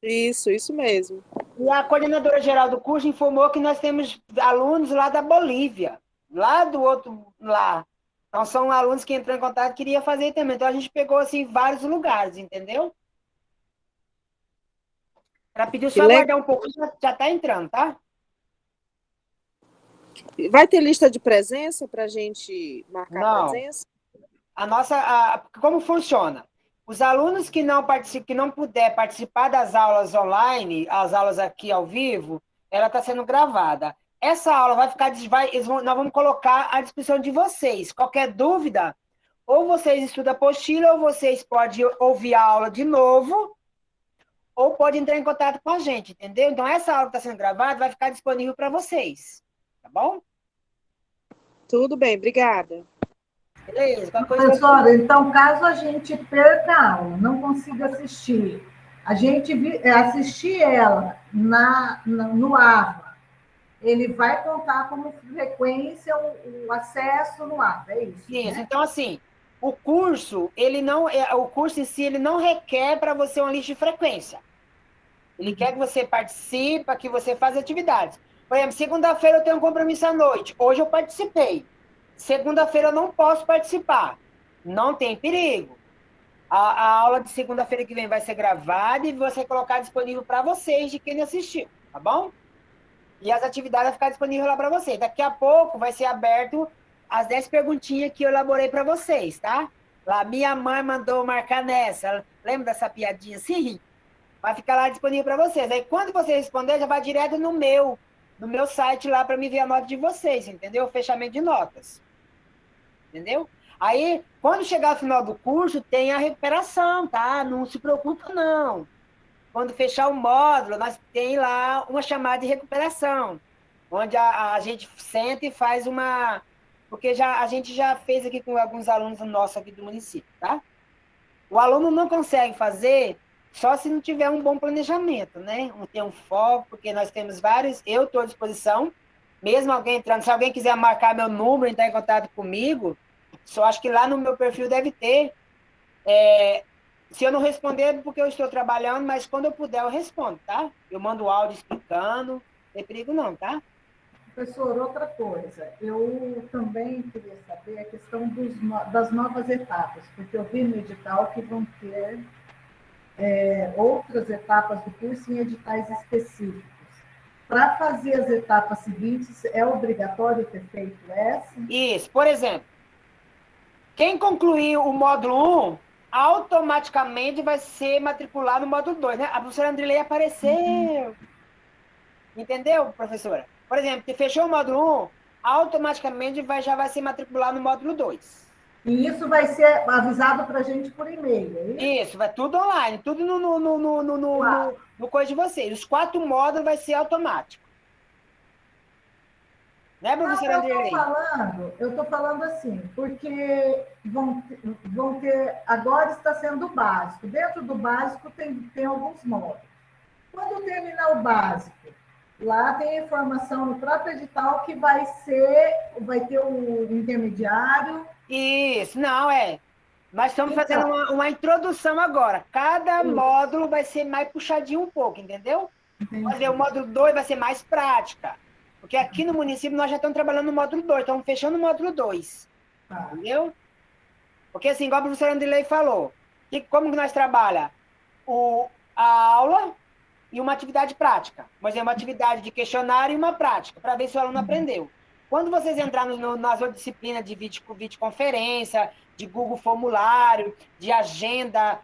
Isso mesmo. E a coordenadora geral do curso informou que nós temos alunos lá da Bolívia, lá do outro lá. Então são alunos que entrou em contato e queria fazer também. Então a gente pegou assim vários lugares, entendeu? Ela pediu Que só aguardar um pouco, já está entrando, tá? Vai ter lista de presença para a gente marcar Não. presença? Como funciona? Os alunos que não participam, que não puder participar das aulas online, as aulas aqui ao vivo, ela está sendo gravada. Essa aula vai ficar, nós vamos colocar à disposição de vocês. Qualquer dúvida, ou vocês estudam a apostila, ou vocês podem ouvir a aula de novo, ou podem entrar em contato com a gente, entendeu? Então, essa aula que está sendo gravada vai ficar disponível para vocês, tá bom? Tudo bem, obrigada. Beleza. Professora, então, caso a gente perca a aula, não consiga assistir, a gente assistir ela no AVA, ele vai contar como frequência o acesso no AVA, é isso? Isso, né? então assim, o curso em si, ele não requer para você uma lista de frequência. Ele quer que você participe, que você faça atividades. Por exemplo, segunda-feira eu tenho um compromisso à noite. Hoje eu participei. Segunda-feira eu não posso participar. Não tem perigo. A aula de segunda-feira que vem vai ser gravada e vai ser colocada disponível para vocês, de quem assistiu, tá bom? E as atividades vão ficar disponíveis lá para vocês. Daqui a pouco vai ser aberto as 10 perguntinhas que eu elaborei para vocês, tá? Lá, minha mãe mandou marcar nessa. Lembra dessa piadinha assim? Vai ficar lá disponível para vocês. Aí, quando você responder, já vai direto no meu site lá para me ver a nota de vocês, entendeu? O fechamento de notas. Entendeu? Aí, quando chegar ao final do curso, tem a recuperação, tá? Não se preocupa, não. Quando fechar o módulo, nós tem lá uma chamada de recuperação, onde a gente senta e faz uma... Porque a gente já fez aqui com alguns alunos nossos aqui do município, tá? O aluno não consegue fazer só se não tiver um bom planejamento, né? Ter um foco, porque nós temos vários... Eu estou à disposição, mesmo alguém entrando, se alguém quiser marcar meu número, entrar em contato comigo, só acho que lá no meu perfil deve ter... Se eu não responder é porque eu estou trabalhando, mas quando eu puder eu respondo, tá? Eu mando áudio explicando, não tem perigo não, tá? Professor, outra coisa, eu também queria saber a questão das novas etapas, porque eu vi no edital que vão ter outras etapas do curso em editais específicos. Para fazer as etapas seguintes, é obrigatório ter feito essa? Isso, por exemplo, quem concluir o módulo 1, automaticamente vai ser matriculado no módulo 2, né? A professora Andrilei apareceu. Entendeu, professora? Por exemplo, se fechou o módulo 1, automaticamente já vai ser matriculado no módulo 2. E isso vai ser avisado para a gente por e-mail, é isso? Isso, vai tudo online, tudo no coisa de vocês. Os 4 módulos vai ser automático. Né, professora Andrilei? Eu estou falando assim, porque vão ter, agora está sendo o básico. Dentro do básico tem alguns módulos. Quando terminar o básico, lá tem a informação no próprio edital que vai ter o intermediário. Isso, não, Nós estamos fazendo uma introdução agora. Cada módulo vai ser mais puxadinho um pouco, entendeu? O módulo 2 vai ser mais prática. Porque aqui no município nós já estamos trabalhando no módulo 2, estamos fechando o módulo 2. Entendeu? Porque assim, igual a professora Andrilei falou, como que nós trabalhamos? A aula e uma atividade prática. Mas é uma atividade de questionário e uma prática, para ver se o aluno aprendeu. Quando vocês entrarem nas outras disciplinas de videoconferência, de Google Formulário, de agenda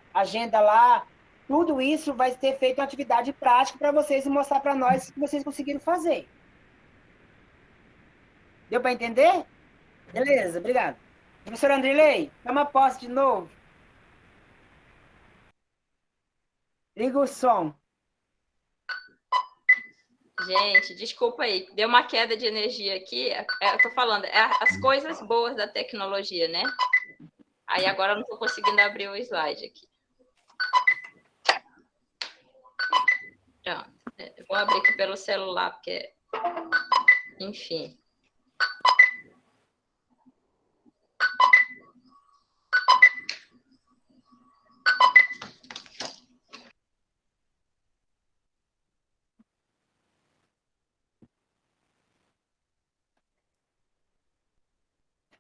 lá, tudo isso vai ter feito uma atividade prática para vocês e mostrar para nós que vocês conseguiram fazer. Deu para entender? Beleza, obrigado. Professora Andrilei, toma posse de novo. Liga o som. Gente, desculpa aí, deu uma queda de energia aqui. Eu tô falando, as coisas boas da tecnologia, né? Aí agora eu não tô conseguindo abrir o slide aqui. Pronto. Eu vou abrir aqui pelo celular, porque enfim.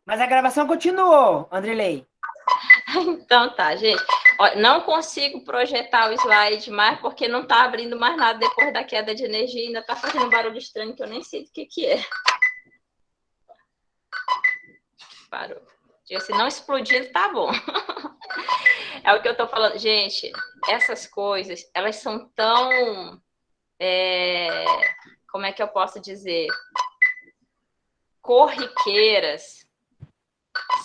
Mas a gravação continuou, Andrilei. Então tá, gente. Ó, não consigo projetar o slide mais porque não tá abrindo mais nada depois da queda de energia, ainda tá fazendo um barulho estranho que eu nem sei do que é. Parou. Se não explodindo, tá bom. É o que eu tô falando. Gente, essas coisas, elas são tão... como é que eu posso dizer? Corriqueiras.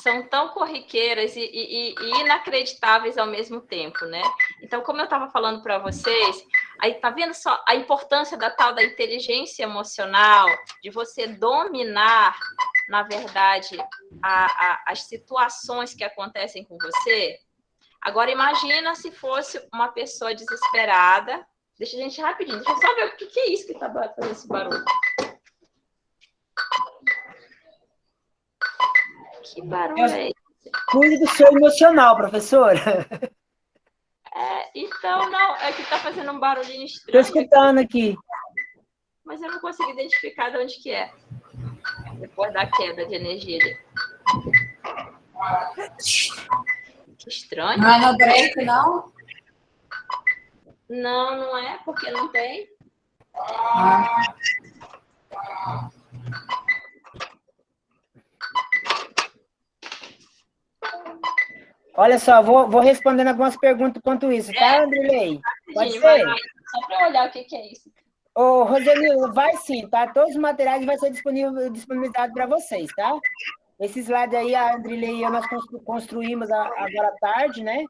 São tão corriqueiras e inacreditáveis ao mesmo tempo, né? Então, como eu estava falando para vocês, aí tá vendo só a importância da tal da inteligência emocional, de você dominar, na verdade, as situações que acontecem com você? Agora, imagina se fosse uma pessoa desesperada. Deixa a gente rapidinho, deixa eu só ver o que é isso que está fazendo esse barulho. Que barulho é esse? Cuide do seu emocional, professora. Então, não, é que está fazendo um barulhinho Estou estranho. escutando aqui. Mas eu não consigo identificar de onde que é. Depois da queda de energia. Que estranho. Não é no break, não? Não, não é, porque não tem. Olha só, vou respondendo algumas perguntas quanto isso, tá, Andrilei? Pode ser? Só para olhar o que é isso. Ô, Rosenildo, vai sim, tá? Todos os materiais vão ser disponibilizados para vocês, tá? Esse slide aí, a Andrilei e eu, nós construímos agora à tarde, né?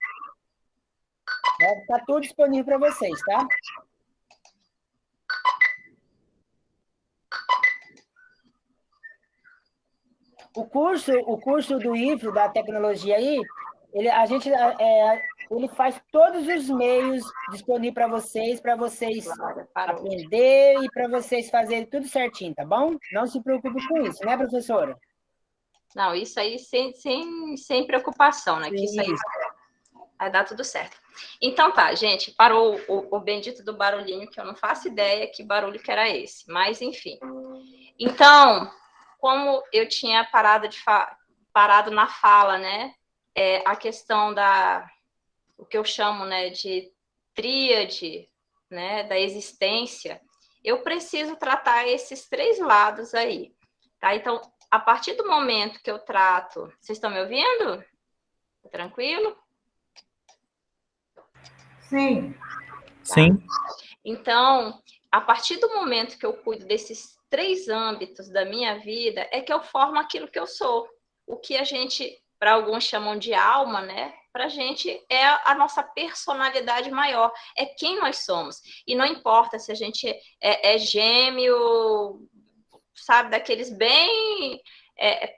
Tá tudo disponível para vocês, tá? O curso do IFRO, da tecnologia aí, ele faz todos os meios disponíveis para vocês aprender e para vocês fazerem tudo certinho, tá bom? Não se preocupe com isso, né, professora? Não, isso aí sem preocupação, né? Que isso aí vai dar tudo certo. Então tá, gente, parou o bendito do barulhinho, que eu não faço ideia que barulho que era esse, mas enfim. Então, como eu tinha parado na fala, né? A questão o que eu chamo, né, de tríade, né, da existência, eu preciso tratar esses três lados aí, tá? Então, a partir do momento que eu trato... Vocês estão me ouvindo? Tá tranquilo? Sim. Sim. Então, a partir do momento que eu cuido desses três âmbitos da minha vida, é que eu formo aquilo que eu sou. O que a gente, para alguns, chamam de alma, né? Para a gente é a nossa personalidade maior, é quem nós somos. E não importa se a gente é gêmeo, sabe, daqueles bem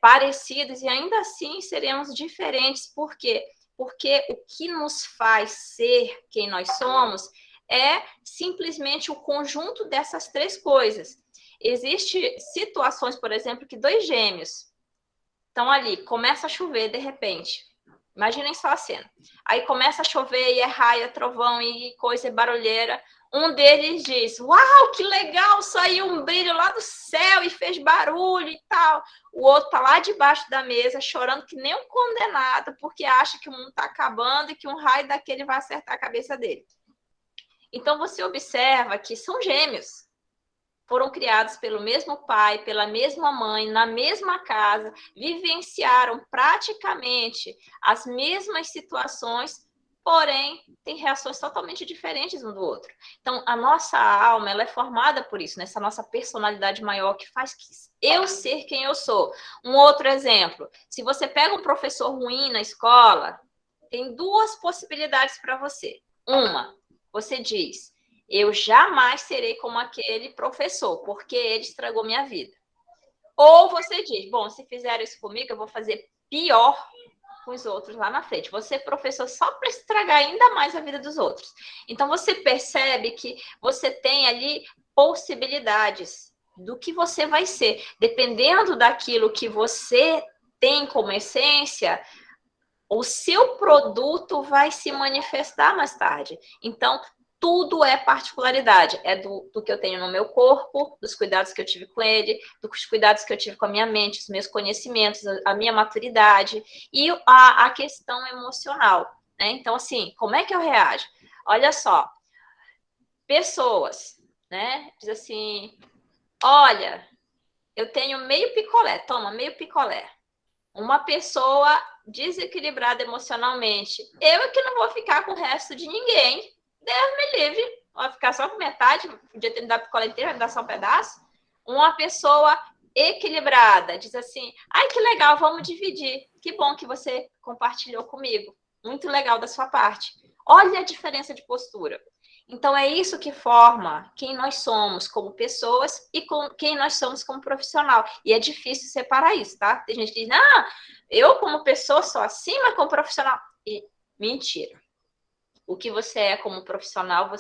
parecidos, e ainda assim seremos diferentes. Por quê? Porque o que nos faz ser quem nós somos é simplesmente o conjunto dessas três coisas. Existem situações, por exemplo, que dois gêmeos estão ali, começa a chover de repente. Imaginem só a cena. Aí começa a chover e é raia, trovão e coisa e barulheira. Um deles diz, uau, que legal, saiu um brilho lá do céu e fez barulho e tal. O outro tá lá debaixo da mesa, chorando que nem um condenado, porque acha que o mundo tá acabando e que um raio daquele vai acertar a cabeça dele. Então, você observa que são gêmeos. Foram criados pelo mesmo pai, pela mesma mãe, na mesma casa, vivenciaram praticamente as mesmas situações, porém, têm reações totalmente diferentes um do outro. Então, a nossa alma, ela é formada por isso, nessa nossa personalidade maior, que faz eu ser quem eu sou. Um outro exemplo, se você pega um professor ruim na escola, tem duas possibilidades para você. Uma, você diz, eu jamais serei como aquele professor, porque ele estragou minha vida. Ou você diz, bom, se fizer isso comigo, eu vou fazer pior com os outros lá na frente. Você é professor só para estragar ainda mais a vida dos outros. Então, você percebe que você tem ali possibilidades. do que você vai ser. Dependendo daquilo que você tem como essência, o seu produto vai se manifestar mais tarde. Então, tudo é particularidade. É do que eu tenho no meu corpo, dos cuidados que eu tive com ele, dos cuidados que eu tive com a minha mente, os meus conhecimentos, a minha maturidade e a questão emocional, né? Então, assim, como é que eu reajo? Olha só, pessoas, né? Diz assim, olha, eu tenho meio picolé, toma, meio picolé. Uma pessoa desequilibrada emocionalmente. Eu é que não vou ficar com o resto de ninguém. Deus me livre. Vou ficar só com metade. Podia ter me dado picolé inteiro, vai me dar só um pedaço. Uma pessoa equilibrada diz assim, ai, que legal, vamos dividir. Que bom que você compartilhou comigo. Muito legal da sua parte. Olha a diferença de postura. Então, é isso que forma quem nós somos como pessoas e quem nós somos como profissional. E é difícil separar isso, tá? Tem gente que diz, eu como pessoa sou assim, mas como profissional... E, mentira. O que você é como profissional,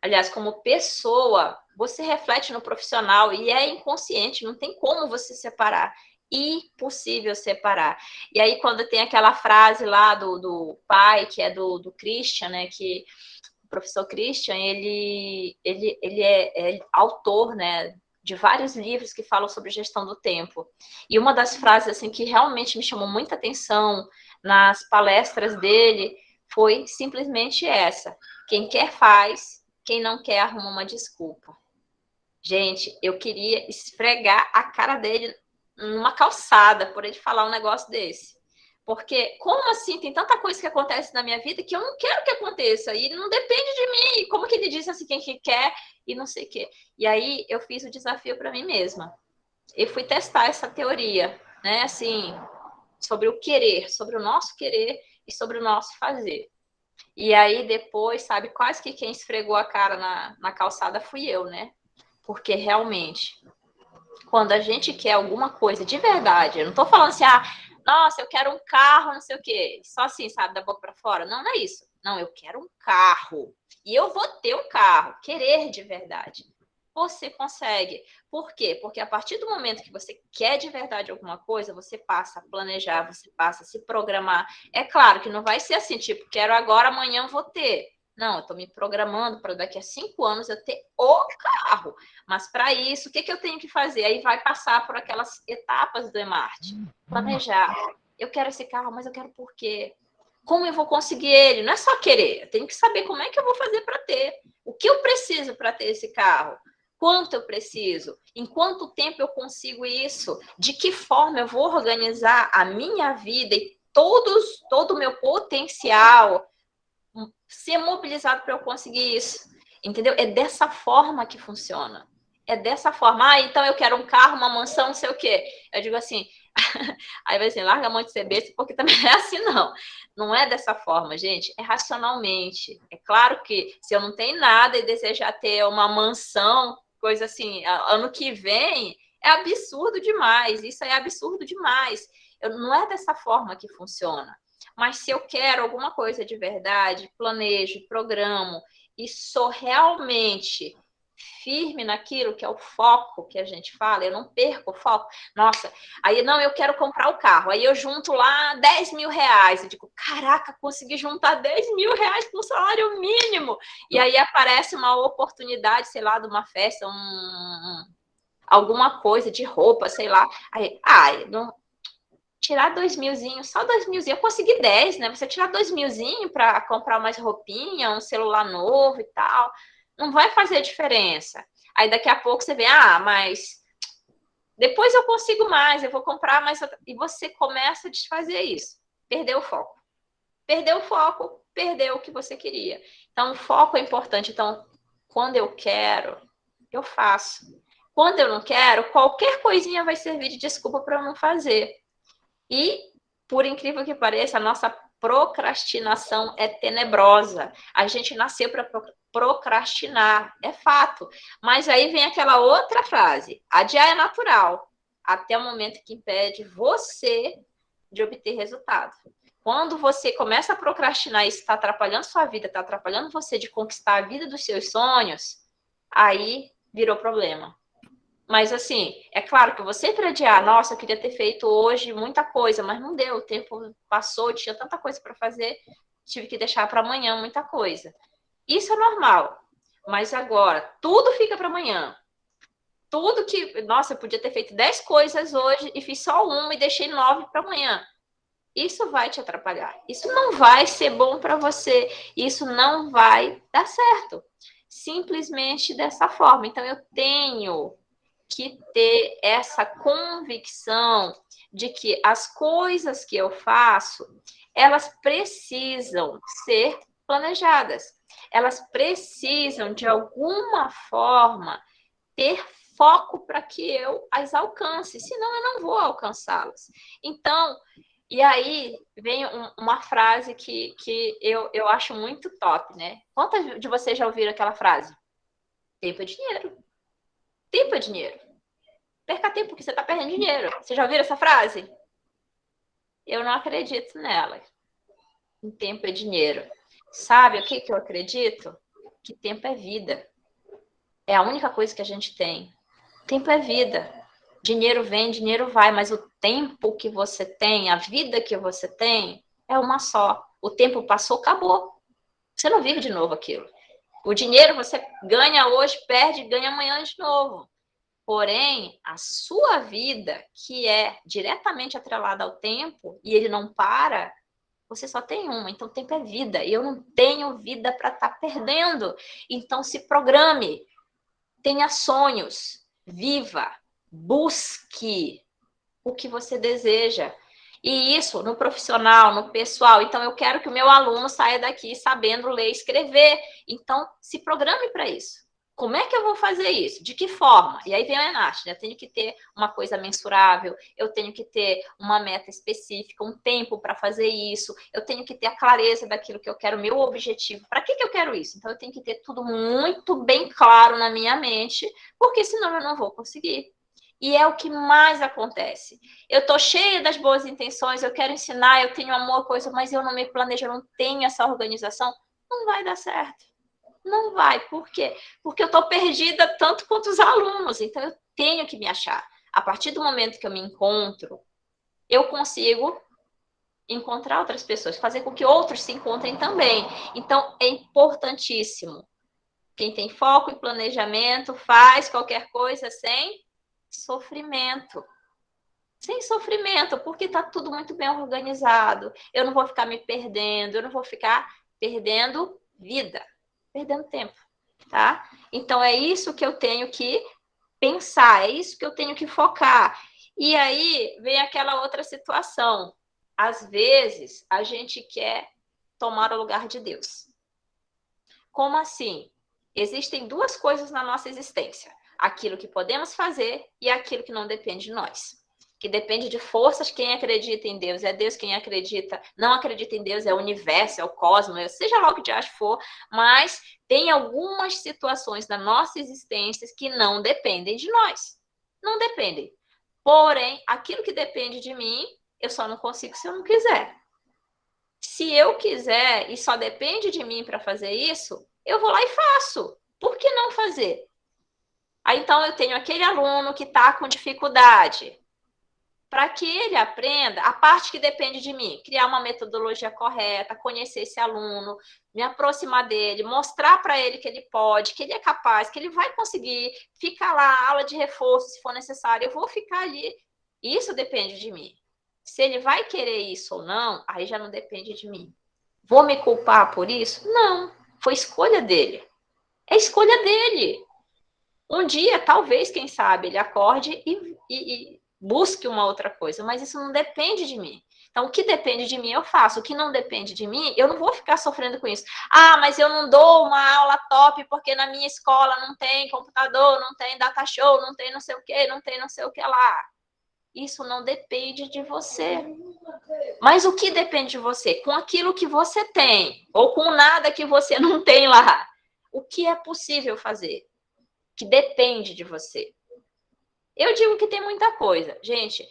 aliás, como pessoa, você reflete no profissional e é inconsciente, não tem como você separar. Impossível separar. E aí, quando tem aquela frase lá do pai, que é do Christian, né, que... O professor Christian, ele é autor, né, de vários livros que falam sobre gestão do tempo. E uma das frases assim, que realmente me chamou muita atenção nas palestras dele foi simplesmente essa. Quem quer faz, quem não quer arruma uma desculpa. Gente, eu queria esfregar a cara dele numa calçada por ele falar um negócio desse. Porque, como assim, tem tanta coisa que acontece na minha vida que eu não quero que aconteça, e não depende de mim. Como que ele disse assim, quem que quer e não sei o quê. E aí, eu fiz o desafio para mim mesma. Eu fui testar essa teoria, né, assim, sobre o querer, sobre o nosso querer e sobre o nosso fazer. E aí, depois, sabe, quase que quem esfregou a cara na calçada fui eu, né? Porque, realmente, quando a gente quer alguma coisa de verdade, eu não tô falando assim, nossa, eu quero um carro, não sei o quê. Só assim, sabe, da boca para fora. Não, não é isso. Não, eu quero um carro. E eu vou ter um carro. Querer de verdade. Você consegue. Por quê? Porque a partir do momento que você quer de verdade alguma coisa, você passa a planejar, você passa a se programar. É claro que não vai ser assim, tipo, quero agora, amanhã eu vou ter. Não, eu estou me programando para daqui a 5 anos eu ter o carro. Mas para isso, o que eu tenho que fazer? Aí vai passar por aquelas etapas do Emart. Planejar. Eu quero esse carro, mas eu quero por quê? Como eu vou conseguir ele? Não é só querer. Eu tenho que saber como é que eu vou fazer para ter. O que eu preciso para ter esse carro? Quanto eu preciso? Em quanto tempo eu consigo isso? De que forma eu vou organizar a minha vida e todo o meu potencial ser mobilizado para eu conseguir isso, entendeu? É dessa forma que funciona. É dessa forma. Então eu quero um carro, uma mansão, não sei o quê. Eu digo assim, aí vai assim, larga a mão de ser besta, porque também não é assim, não. Não é dessa forma, gente. É racionalmente. É claro que se eu não tenho nada e desejar ter uma mansão, coisa assim, ano que vem, é absurdo demais. Isso é absurdo demais. Não é dessa forma que funciona. Mas se eu quero alguma coisa de verdade, planejo, programo e sou realmente firme naquilo que é o foco que a gente fala, eu não perco o foco. Nossa, aí não, eu quero comprar o carro. Aí eu junto lá 10 mil reais. Eu digo, caraca, consegui juntar 10 mil reais com um salário mínimo. E aí aparece uma oportunidade, sei lá, de uma festa, alguma coisa de roupa, sei lá. Aí, não... Tirar 2 milzinho, só 2 milzinho, eu consegui 10, né? Você tirar 2 milzinho para comprar mais roupinha, um celular novo e tal, não vai fazer diferença. Aí daqui a pouco você vê, mas depois eu consigo mais, eu vou comprar mais. E você começa a desfazer isso. Perdeu o foco. Perdeu o foco, perdeu o que você queria. Então, o foco é importante. Então, quando eu quero, eu faço. Quando eu não quero, qualquer coisinha vai servir de desculpa para eu não fazer. E, por incrível que pareça, a nossa procrastinação é tenebrosa. A gente nasceu para procrastinar, é fato. Mas aí vem aquela outra frase: adiar é natural, até o momento que impede você de obter resultado. Quando você começa a procrastinar, isso está atrapalhando sua vida, está atrapalhando você de conquistar a vida dos seus sonhos, aí virou problema. Mas, assim, é claro que eu vou sempre adiar. Nossa, eu queria ter feito hoje muita coisa, mas não deu. O tempo passou, tinha tanta coisa para fazer, tive que deixar para amanhã muita coisa. Isso é normal. Mas agora, tudo fica para amanhã. Tudo que... Nossa, eu podia ter feito 10 coisas hoje e fiz só uma e deixei 9 para amanhã. Isso vai te atrapalhar. Isso não vai ser bom para você. Isso não vai dar certo. Simplesmente dessa forma. Então, eu tenho que ter essa convicção de que as coisas que eu faço, elas precisam ser planejadas. Elas precisam, de alguma forma, ter foco para que eu as alcance, senão eu não vou alcançá-las. Então, e aí vem uma frase que eu acho muito top, né? Quantas de vocês já ouviram aquela frase? Tempo é dinheiro. Tempo é dinheiro. Perca tempo porque você está perdendo dinheiro. Vocês já ouviram essa frase? Eu não acredito nela. Em tempo é dinheiro. Sabe o que eu acredito? Que tempo é vida. É a única coisa que a gente tem. Tempo é vida. Dinheiro vem, dinheiro vai, mas o tempo que você tem, a vida que você tem, é uma só. O tempo passou, acabou. Você não vive de novo aquilo. O dinheiro você ganha hoje, perde, ganha amanhã de novo. Porém, a sua vida, que é diretamente atrelada ao tempo, e ele não para, você só tem uma. Então, o tempo é vida. E eu não tenho vida para estar perdendo. Então, se programe. Tenha sonhos. Viva. Busque o que você deseja. E isso no profissional, no pessoal. Então, eu quero que o meu aluno saia daqui sabendo ler e escrever. Então, se programe para isso. Como é que eu vou fazer isso? De que forma? E aí vem a Enarte, né? Eu tenho que ter uma coisa mensurável, eu tenho que ter uma meta específica, um tempo para fazer isso, eu tenho que ter a clareza daquilo que eu quero, meu objetivo. Para que eu quero isso? Então, eu tenho que ter tudo muito bem claro na minha mente, porque senão eu não vou conseguir. E é o que mais acontece. Eu estou cheia das boas intenções, eu quero ensinar, eu tenho amor, coisa, mas eu não me planejo, eu não tenho essa organização, não vai dar certo. Não vai. Por quê? Porque eu estou perdida tanto quanto os alunos. Então, eu tenho que me achar. A partir do momento que eu me encontro, eu consigo encontrar outras pessoas, fazer com que outros se encontrem também. Então, é importantíssimo. Quem tem foco e planejamento faz qualquer coisa sem sofrimento. Sem sofrimento, porque está tudo muito bem organizado. Eu não vou ficar me perdendo, eu não vou ficar perdendo vida. Perdendo tempo, tá? Então, é isso que eu tenho que pensar, é isso que eu tenho que focar. E aí, vem aquela outra situação. Às vezes, a gente quer tomar o lugar de Deus. Como assim? Existem duas coisas na nossa existência. Aquilo que podemos fazer e aquilo que não depende de nós. Que depende de forças. Quem acredita em Deus é Deus, quem não acredita em Deus é o universo, é o cosmos, seja lá o que de acho for, mas tem algumas situações da nossa existência que não dependem de nós. Não dependem. Porém, aquilo que depende de mim, eu só não consigo se eu não quiser. Se eu quiser e só depende de mim para fazer isso, eu vou lá e faço. Por que não fazer? Aí, então, eu tenho aquele aluno que está com dificuldade. Para que ele aprenda a parte que depende de mim, criar uma metodologia correta, conhecer esse aluno, me aproximar dele, mostrar para ele que ele pode, que ele é capaz, que ele vai conseguir, ficar lá, aula de reforço se for necessário, eu vou ficar ali. Isso depende de mim. Se ele vai querer isso ou não, aí já não depende de mim. Vou me culpar por isso? Não, foi escolha dele. É escolha dele. Um dia, talvez, quem sabe, ele acorde e busque uma outra coisa, mas isso não depende de mim. Então, o que depende de mim, eu faço. O que não depende de mim, eu não vou ficar sofrendo com isso. Ah, mas eu não dou uma aula top porque na minha escola não tem computador, não tem data show, não tem não sei o que, não tem não sei o que lá. Isso não depende de você. Mas o que depende de você? Com aquilo que você tem, ou com nada que você não tem lá. O que é possível fazer? Que depende de você. Eu digo que tem muita coisa. Gente,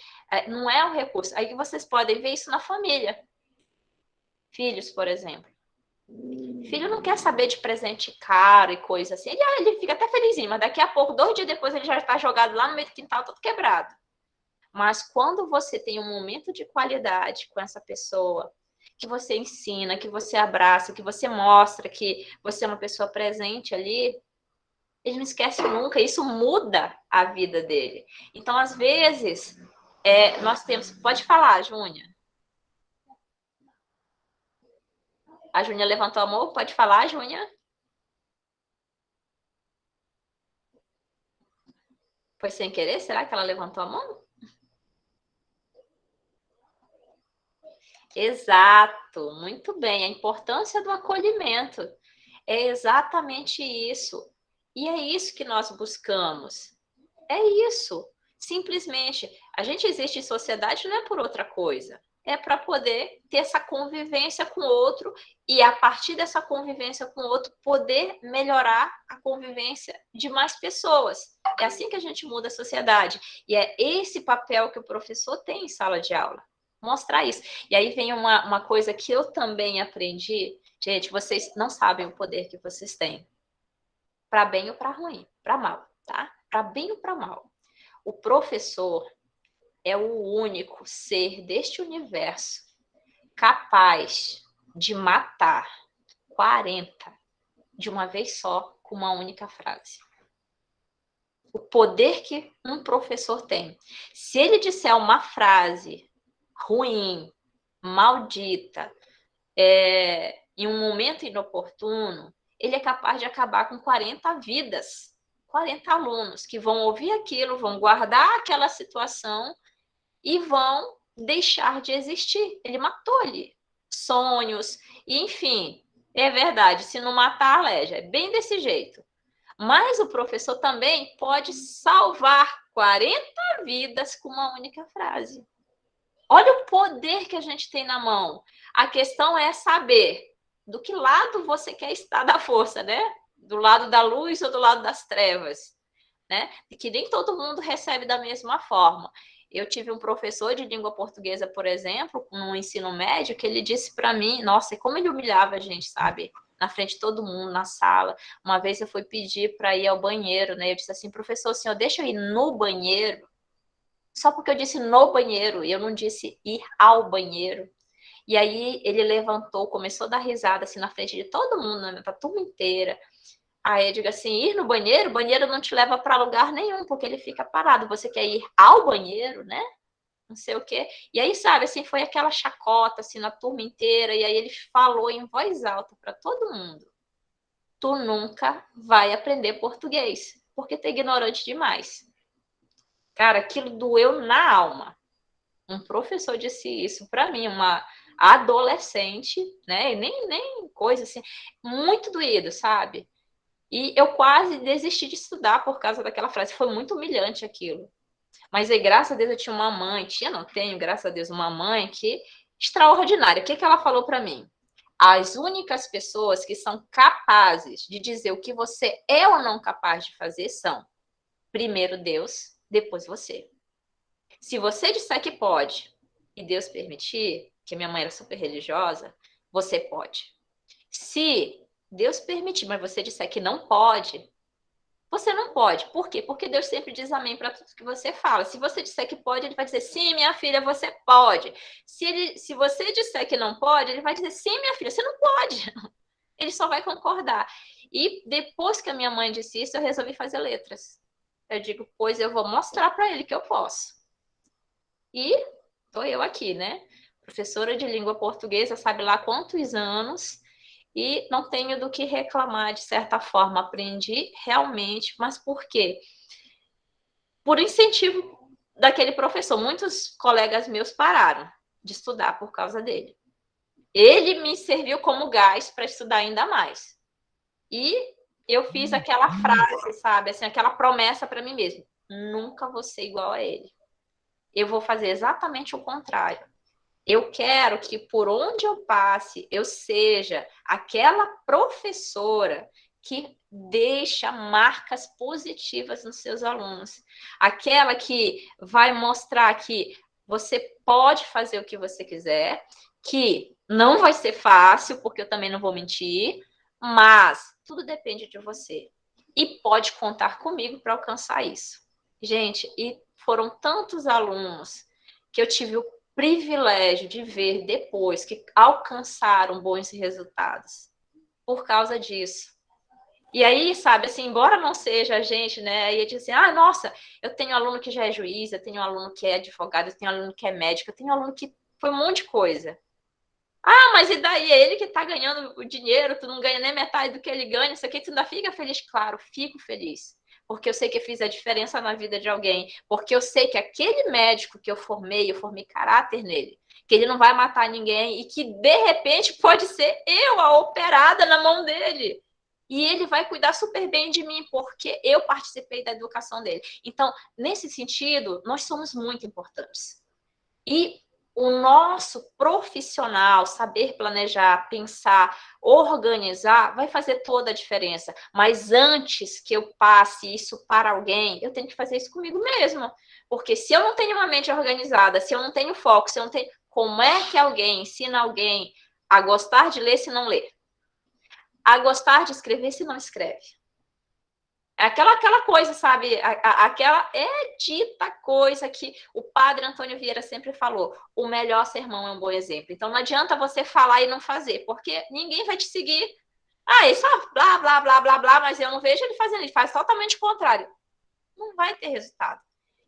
não é o recurso. Aí vocês podem ver isso na família. Filhos, por exemplo. Filho não quer saber de presente caro e coisa assim. Ele fica até felizinho, mas daqui a pouco, 2 dias depois, ele já está jogado lá no meio do quintal, todo quebrado. Mas quando você tem um momento de qualidade com essa pessoa, que você ensina, que você abraça, que você mostra que você é uma pessoa presente ali, ele não esquece nunca. Isso muda a vida dele. Então, às vezes, nós temos... Pode falar, Júnia. A Júnia levantou a mão. Pode falar, Júnia? Foi sem querer? Será que ela levantou a mão? Exato, muito bem. A importância do acolhimento é exatamente isso. E é isso que nós buscamos. É isso. Simplesmente, a gente existe em sociedade não é por outra coisa. É para poder ter essa convivência com o outro e, a partir dessa convivência com o outro, poder melhorar a convivência de mais pessoas. É assim que a gente muda a sociedade. E é esse papel que o professor tem em sala de aula. Mostrar isso. E aí vem uma coisa que eu também aprendi. Gente, vocês não sabem o poder que vocês têm. Para bem ou para ruim. Para mal, tá? Para bem ou para mal. O professor é o único ser deste universo capaz de matar 40 de uma vez só com uma única frase. O poder que um professor tem. Se ele disser uma frase ruim, maldita, em um momento inoportuno, ele é capaz de acabar com 40 vidas, 40 alunos que vão ouvir aquilo, vão guardar aquela situação e vão deixar de existir. Ele matou ali sonhos, e, enfim, é verdade, se não matar, aleja, é bem desse jeito. Mas o professor também pode salvar 40 vidas com uma única frase. Olha o poder que a gente tem na mão. A questão é saber do que lado você quer estar da força, né? Do lado da luz ou do lado das trevas, né? E que nem todo mundo recebe da mesma forma. Eu tive um professor de língua portuguesa, por exemplo, no ensino médio, que ele disse para mim, nossa, como ele humilhava a gente, sabe? Na frente de todo mundo, na sala. Uma vez eu fui pedir para ir ao banheiro, né? Eu disse assim, professor, senhor, deixa eu ir no banheiro. Só porque eu disse no banheiro, e eu não disse ir ao banheiro. E aí ele levantou, começou a dar risada assim na frente de todo mundo, né, da turma inteira. Aí eu digo assim, ir no banheiro, o banheiro não te leva para lugar nenhum, porque ele fica parado. Você quer ir ao banheiro, né? Não sei o quê. E aí, sabe, assim, foi aquela chacota assim na turma inteira, e aí ele falou em voz alta para todo mundo. Tu nunca vai aprender português, porque tu é ignorante demais. Cara, aquilo doeu na alma. Um professor disse isso para mim, uma adolescente, né? Nem coisa assim, muito doído, sabe? E eu quase desisti de estudar por causa daquela frase. Foi muito humilhante aquilo. Mas aí, graças a Deus, eu tinha uma mãe, tenho, graças a Deus, uma mãe que extraordinária. O que ela falou para mim? As únicas pessoas que são capazes de dizer o que você é ou não capaz de fazer são, primeiro Deus, depois você. Se você disser que pode, e Deus permitir, que minha mãe era super religiosa, você pode. Se Deus permitir, mas você disser que não pode, você não pode. Por quê? Porque Deus sempre diz amém para tudo que você fala. Se você disser que pode, ele vai dizer, sim, minha filha, você pode. Se você disser que não pode, ele vai dizer, sim, minha filha, você não pode. Ele só vai concordar. E depois que a minha mãe disse isso, eu resolvi fazer letras. Eu digo, pois eu vou mostrar para ele que eu posso. E estou eu aqui, né? Professora de língua portuguesa, sabe lá quantos anos, e não tenho do que reclamar, de certa forma. Aprendi realmente, mas por quê? Por incentivo daquele professor. Muitos colegas meus pararam de estudar por causa dele. Ele me serviu como gás para estudar ainda mais. E eu fiz aquela frase, sabe? Assim, aquela promessa para mim mesma. Nunca vou ser igual a ele. Eu vou fazer exatamente o contrário. Eu quero que por onde eu passe, eu seja aquela professora que deixa marcas positivas nos seus alunos. Aquela que vai mostrar que você pode fazer o que você quiser, que não vai ser fácil, porque eu também não vou mentir, Mas tudo depende de você. E pode contar comigo para alcançar isso. Gente, e foram tantos alunos que eu tive o privilégio de ver depois que alcançaram bons resultados por causa disso. E aí, sabe, assim, embora não seja a gente, né, aí diz assim, ah, nossa, eu tenho aluno que já é juiz, eu tenho aluno que é advogado, eu tenho aluno que é médico, eu tenho aluno que foi um monte de coisa. Ah, mas e daí? É ele que tá ganhando o dinheiro, tu não ganha nem metade do que ele ganha, isso aqui, tu ainda fica feliz? Claro, fico feliz. Porque eu sei que eu fiz a diferença na vida de alguém. Porque eu sei que aquele médico que eu formei caráter nele. Que ele não vai matar ninguém e que, de repente, pode ser eu a operada na mão dele. E ele vai cuidar super bem de mim, porque eu participei da educação dele. Então, nesse sentido, nós somos muito importantes. E o nosso profissional saber planejar, pensar, organizar, vai fazer toda a diferença. Mas antes que eu passe isso para alguém, eu tenho que fazer isso comigo mesma. Porque se eu não tenho uma mente organizada, se eu não tenho foco, se eu não tenho... Como é que alguém ensina alguém a gostar de ler se não lê? A gostar de escrever se não escreve? Aquela coisa, sabe? Aquela dita coisa que o padre Antônio Vieira sempre falou: o melhor sermão é um bom exemplo. Então não adianta você falar e não fazer, porque ninguém vai te seguir. Ah, ele só blá, blá, blá, blá, blá, mas eu não vejo ele fazendo, ele faz totalmente o contrário. Não vai ter resultado.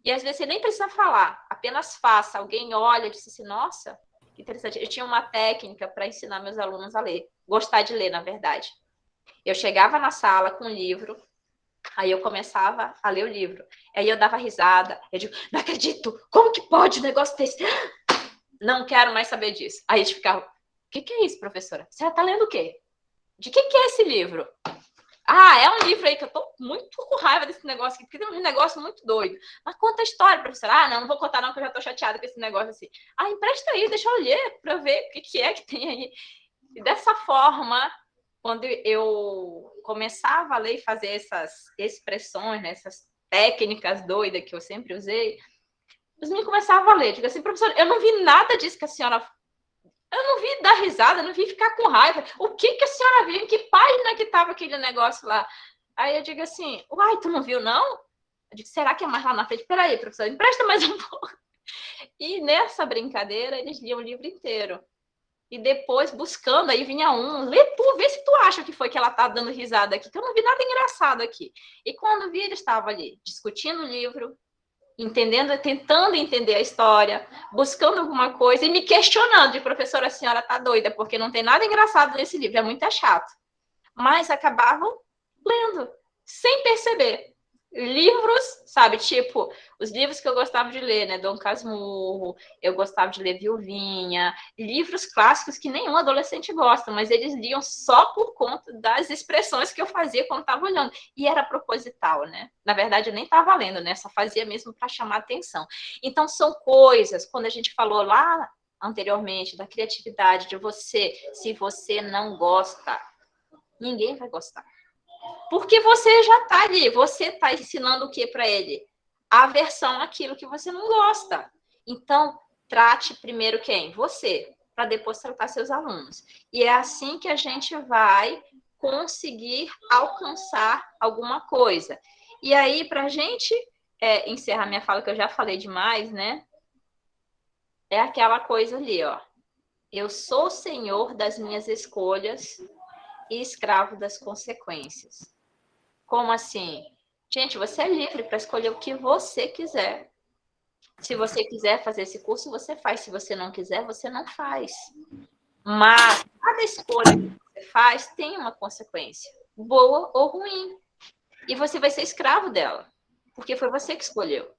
E às vezes você nem precisa falar, apenas faça. Alguém olha e diz assim, nossa, que interessante. Eu tinha uma técnica para ensinar meus alunos a ler, gostar de ler, na verdade. Eu chegava na sala com um livro, aí eu começava a ler o livro. Aí eu dava risada. Eu digo, não acredito, como que pode um negócio desse? Não quero mais saber disso. Aí a gente ficava, o que é isso, professora? Você está lendo o quê? De que é esse livro? Ah, é um livro aí que eu tô muito com raiva desse negócio aqui, porque tem um negócio muito doido. Mas conta a história, professora. Ah, não vou contar não, que eu já tô chateada com esse negócio assim. Ah, empresta aí, deixa eu ler para ver o que é que tem aí. E dessa forma, quando eu começava a ler e fazer essas expressões, né, essas técnicas doidas que eu sempre usei, os meninos começavam a ler. Digo assim, professora, eu não vi nada disso que a senhora... Eu não vi dar risada, não vi ficar com raiva. O que a senhora viu? Em que página que estava aquele negócio lá? Aí eu digo assim, uai, tu não viu, não? Eu digo, será que é mais lá na frente? Peraí, professora, empresta mais um pouco. E nessa brincadeira, eles liam o livro inteiro. E depois, buscando, aí vinha um, lê tu, vê se tu acha que foi que ela tá dando risada aqui, que eu não vi nada engraçado aqui. E quando vi, ele estava ali, discutindo o livro, entendendo, tentando entender a história, buscando alguma coisa e me questionando de professora, a senhora tá doida, porque não tem nada engraçado nesse livro, é muito chato. Mas acabavam lendo, sem perceber. Livros, sabe, tipo, os livros que eu gostava de ler, né, Dom Casmurro, eu gostava de ler Viuvinha, livros clássicos que nenhum adolescente gosta, mas eles liam só por conta das expressões que eu fazia quando estava olhando, e era proposital, né, na verdade eu nem estava lendo, né, só fazia mesmo para chamar atenção. Então são coisas, quando a gente falou lá anteriormente da criatividade, de você, se você não gosta, ninguém vai gostar. Porque você já está ali, você está ensinando o que para ele? Aversão àquilo que você não gosta. Então, trate primeiro quem? Você, para depois tratar seus alunos. E é assim que a gente vai conseguir alcançar alguma coisa. E aí, para a gente encerrar minha fala, que eu já falei demais, né? É aquela coisa ali, ó. Eu sou senhor das minhas escolhas e escravo das consequências. Como assim? Gente, você é livre para escolher o que você quiser. Se você quiser fazer esse curso, você faz. Se você não quiser, você não faz. Mas cada escolha que você faz tem uma consequência, boa ou ruim. E você vai ser escravo dela, porque foi você que escolheu.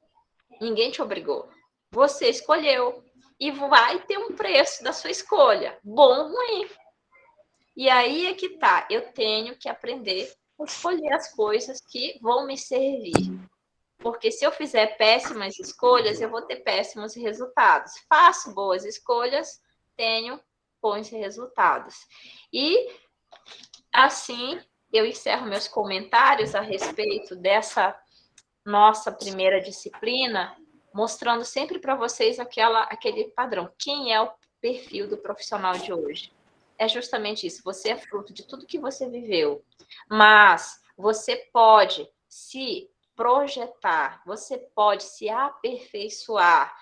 Ninguém te obrigou. Você escolheu. E vai ter um preço da sua escolha, bom ou ruim. E aí é que tá. Eu tenho que aprender escolher as coisas que vão me servir. Porque se eu fizer péssimas escolhas, eu vou ter péssimos resultados. Faço boas escolhas, tenho bons resultados. E assim eu encerro meus comentários a respeito dessa nossa primeira disciplina, mostrando sempre para vocês aquele padrão. Quem é o perfil do profissional de hoje? é justamente isso. Você é fruto de tudo que você viveu, mas você pode se projetar, você pode se aperfeiçoar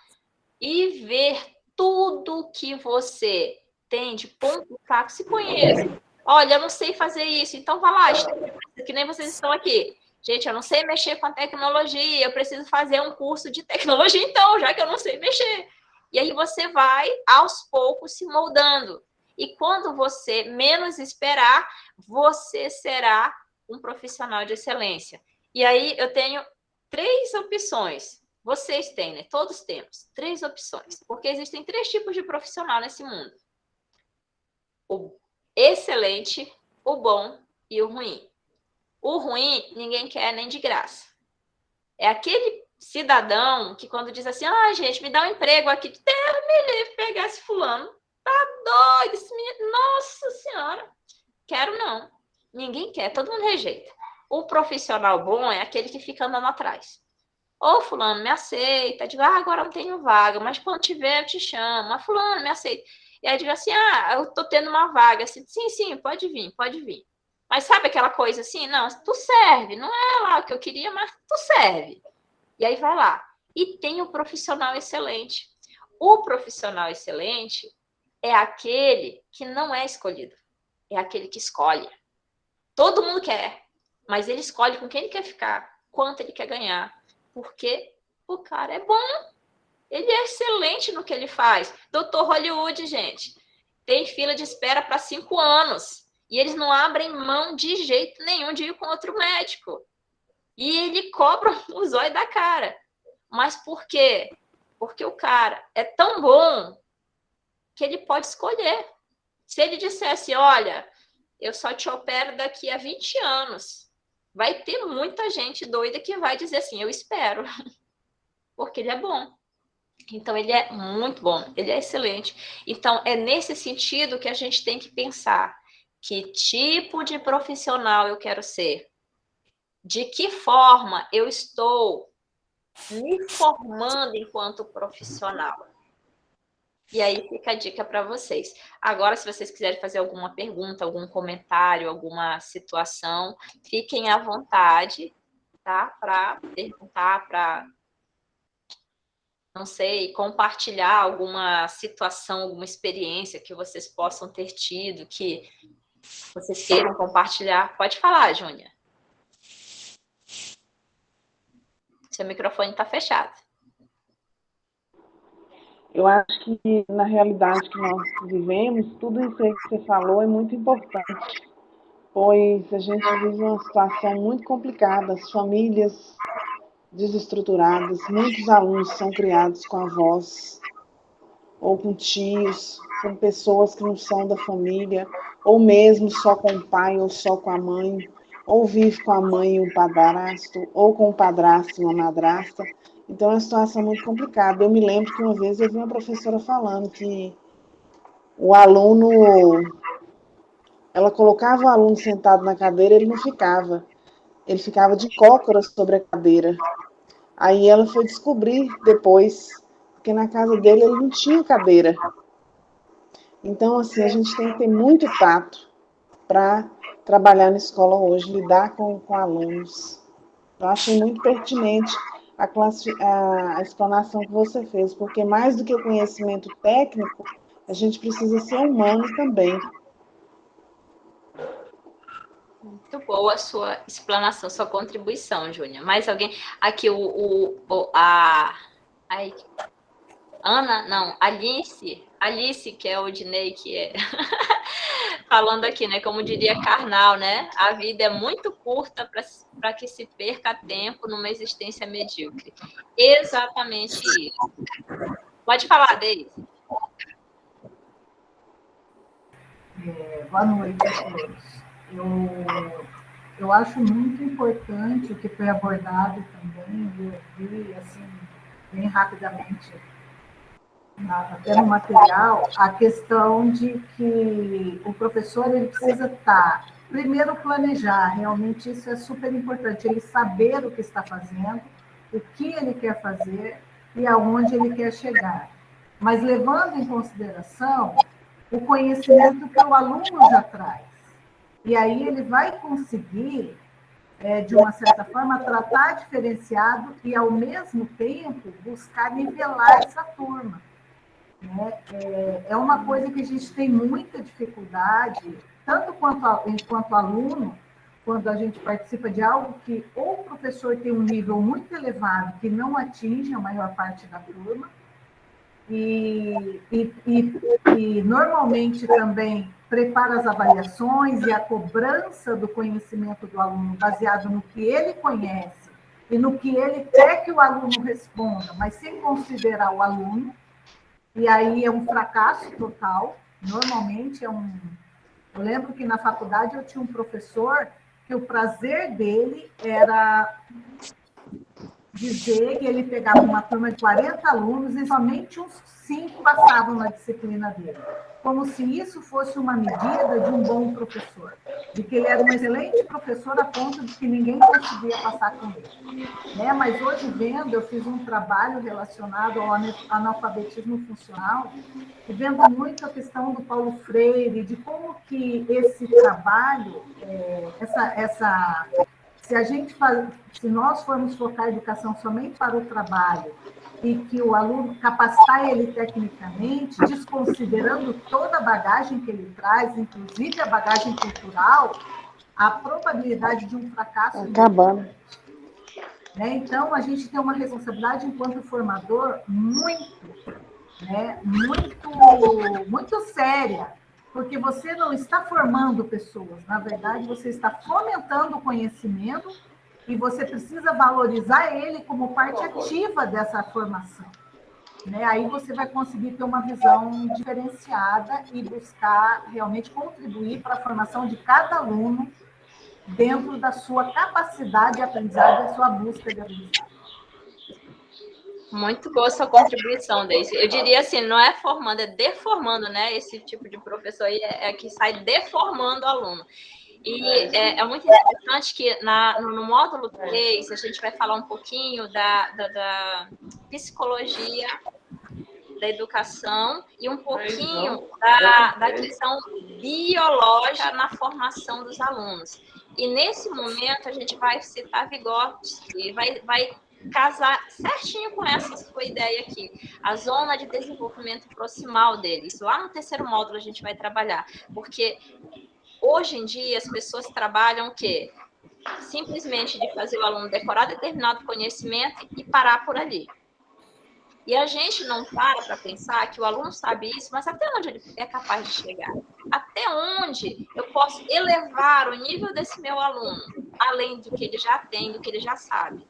e ver tudo que você tem de ponto fraco. Se conheça. Olha, eu não sei fazer isso, então vá lá, que nem vocês estão aqui. Gente, eu não sei mexer com a tecnologia, eu preciso fazer um curso de tecnologia, então, já que eu não sei mexer. E aí você vai, aos poucos, se moldando. E quando você menos esperar, você será um profissional de excelência. E aí eu tenho 3 opções. Vocês têm, né? Todos temos 3 opções. Porque existem 3 tipos de profissional nesse mundo. O excelente, o bom e o ruim. O ruim, ninguém quer nem de graça. É aquele cidadão que quando diz assim, gente, me dá um emprego aqui, Deus me livre pegar esse fulano. Tá doido esse menino. Nossa Senhora. Quero não. Ninguém quer, todo mundo rejeita. O profissional bom é aquele que fica andando atrás. Ô, fulano, me aceita. Digo, agora não tenho vaga, mas quando tiver eu te chamo. Mas fulano, me aceita. E aí digo assim, eu tô tendo uma vaga. Assim, sim, pode vir, pode vir. Mas sabe aquela coisa assim? Não, tu serve. Não é lá o que eu queria, mas tu serve. E aí vai lá. E tem o profissional excelente. O profissional excelente é aquele que não é escolhido. É aquele que escolhe. Todo mundo quer, mas ele escolhe com quem ele quer ficar, quanto ele quer ganhar. Porque o cara é bom. Ele é excelente no que ele faz. Doutor Hollywood, gente, tem fila de espera para 5 anos. E eles não abrem mão de jeito nenhum de ir com outro médico. E ele cobra o zóio da cara. Mas por quê? Porque o cara é tão bom que ele pode escolher. Se ele dissesse, olha, eu só te opero daqui a 20 anos, vai ter muita gente doida que vai dizer assim, eu espero. Porque ele é bom. Então, ele é muito bom, ele é excelente. Então, é nesse sentido que a gente tem que pensar que tipo de profissional eu quero ser, de que forma eu estou me formando enquanto profissional. E aí fica a dica para vocês. Agora, se vocês quiserem fazer alguma pergunta, algum comentário, alguma situação, fiquem à vontade, tá? Para perguntar, para, não sei, compartilhar alguma situação, alguma experiência que vocês possam ter tido, que vocês queiram compartilhar. Pode falar, Júnia. Seu microfone está fechado. Eu acho que, na realidade que nós vivemos, tudo isso aí que você falou é muito importante, pois a gente vive uma situação muito complicada, as famílias desestruturadas, muitos alunos são criados com avós, ou com tios, com pessoas que não são da família, ou mesmo só com o pai ou só com a mãe, ou vive com a mãe e um padrasto, ou com um padrasto e uma madrasta. Então é uma situação muito complicada. Eu me lembro que uma vez eu vi uma professora falando que o aluno, ela colocava o aluno sentado na cadeira, ele não ficava. Ele ficava de cócoras sobre a cadeira. Aí ela foi descobrir depois, porque na casa dele ele não tinha cadeira. Então, assim, a gente tem que ter muito tato para trabalhar na escola hoje, lidar com alunos. Eu achei muito pertinente a explanação que você fez, porque mais do que o conhecimento técnico, a gente precisa ser humano também. Muito boa a sua explanação, sua contribuição, Júnia. Mais alguém? Aqui, a Ana, não, Alice, que é o Dinei, que é falando aqui, né? Como diria Karnal, né? A vida é muito curta para que se perca tempo numa existência medíocre. Exatamente isso. Pode falar, Deise. Boa noite a todos. Eu acho muito importante o que foi abordado também, eu vi, assim, bem rapidamente, até no material, a questão de que o professor ele precisa primeiro planejar, realmente isso é super importante, ele saber o que está fazendo, o que ele quer fazer e aonde ele quer chegar. Mas levando em consideração o conhecimento que o aluno já traz. E aí ele vai conseguir, de uma certa forma, tratar diferenciado e, ao mesmo tempo, buscar nivelar essa turma. Né? É uma coisa que a gente tem muita dificuldade, tanto enquanto aluno, quando a gente participa de algo que ou o professor tem um nível muito elevado que não atinge a maior parte da turma, e normalmente também prepara as avaliações e a cobrança do conhecimento do aluno baseado no que ele conhece e no que ele quer que o aluno responda, mas sem considerar o aluno, e aí é um fracasso total. Normalmente Eu lembro que na faculdade eu tinha um professor que o prazer dele era dizer que ele pegava uma turma de 40 alunos e somente uns 5 passavam na disciplina dele. Como se isso fosse uma medida de um bom professor, de que ele era um excelente professor a ponto de que ninguém conseguia passar com ele. Né? Mas hoje, eu fiz um trabalho relacionado ao analfabetismo funcional, e vendo muito a questão do Paulo Freire, de como que esse trabalho, se nós formos focar a educação somente para o trabalho e que o aluno capacitar ele tecnicamente, desconsiderando toda a bagagem que ele traz, inclusive a bagagem cultural, a probabilidade de um fracasso é acabando. Né? Então, a gente tem uma responsabilidade enquanto formador muito séria, porque você não está formando pessoas, na verdade, você está fomentando o conhecimento e você precisa valorizar ele como parte ativa dessa formação. Né? Aí você vai conseguir ter uma visão diferenciada e buscar realmente contribuir para a formação de cada aluno dentro da sua capacidade de aprendizagem, da sua busca de aprendizagem. Muito boa sua contribuição, Deise. Eu diria assim, não é formando, é deformando, né? Esse tipo de professor aí é que sai deformando o aluno. E é muito interessante que no módulo 3, a gente vai falar um pouquinho da psicologia da educação e um pouquinho da questão biológica na formação dos alunos. E nesse momento a gente vai citar Vygotsky, vai casar certinho com essa sua ideia aqui, a zona de desenvolvimento proximal dele. Isso lá no terceiro módulo a gente vai trabalhar, porque hoje em dia as pessoas trabalham o quê? Simplesmente de fazer o aluno decorar determinado conhecimento e parar por ali. E a gente não para pensar que o aluno sabe isso, mas até onde ele é capaz de chegar? Até onde eu posso elevar o nível desse meu aluno, além do que ele já tem, do que ele já sabe?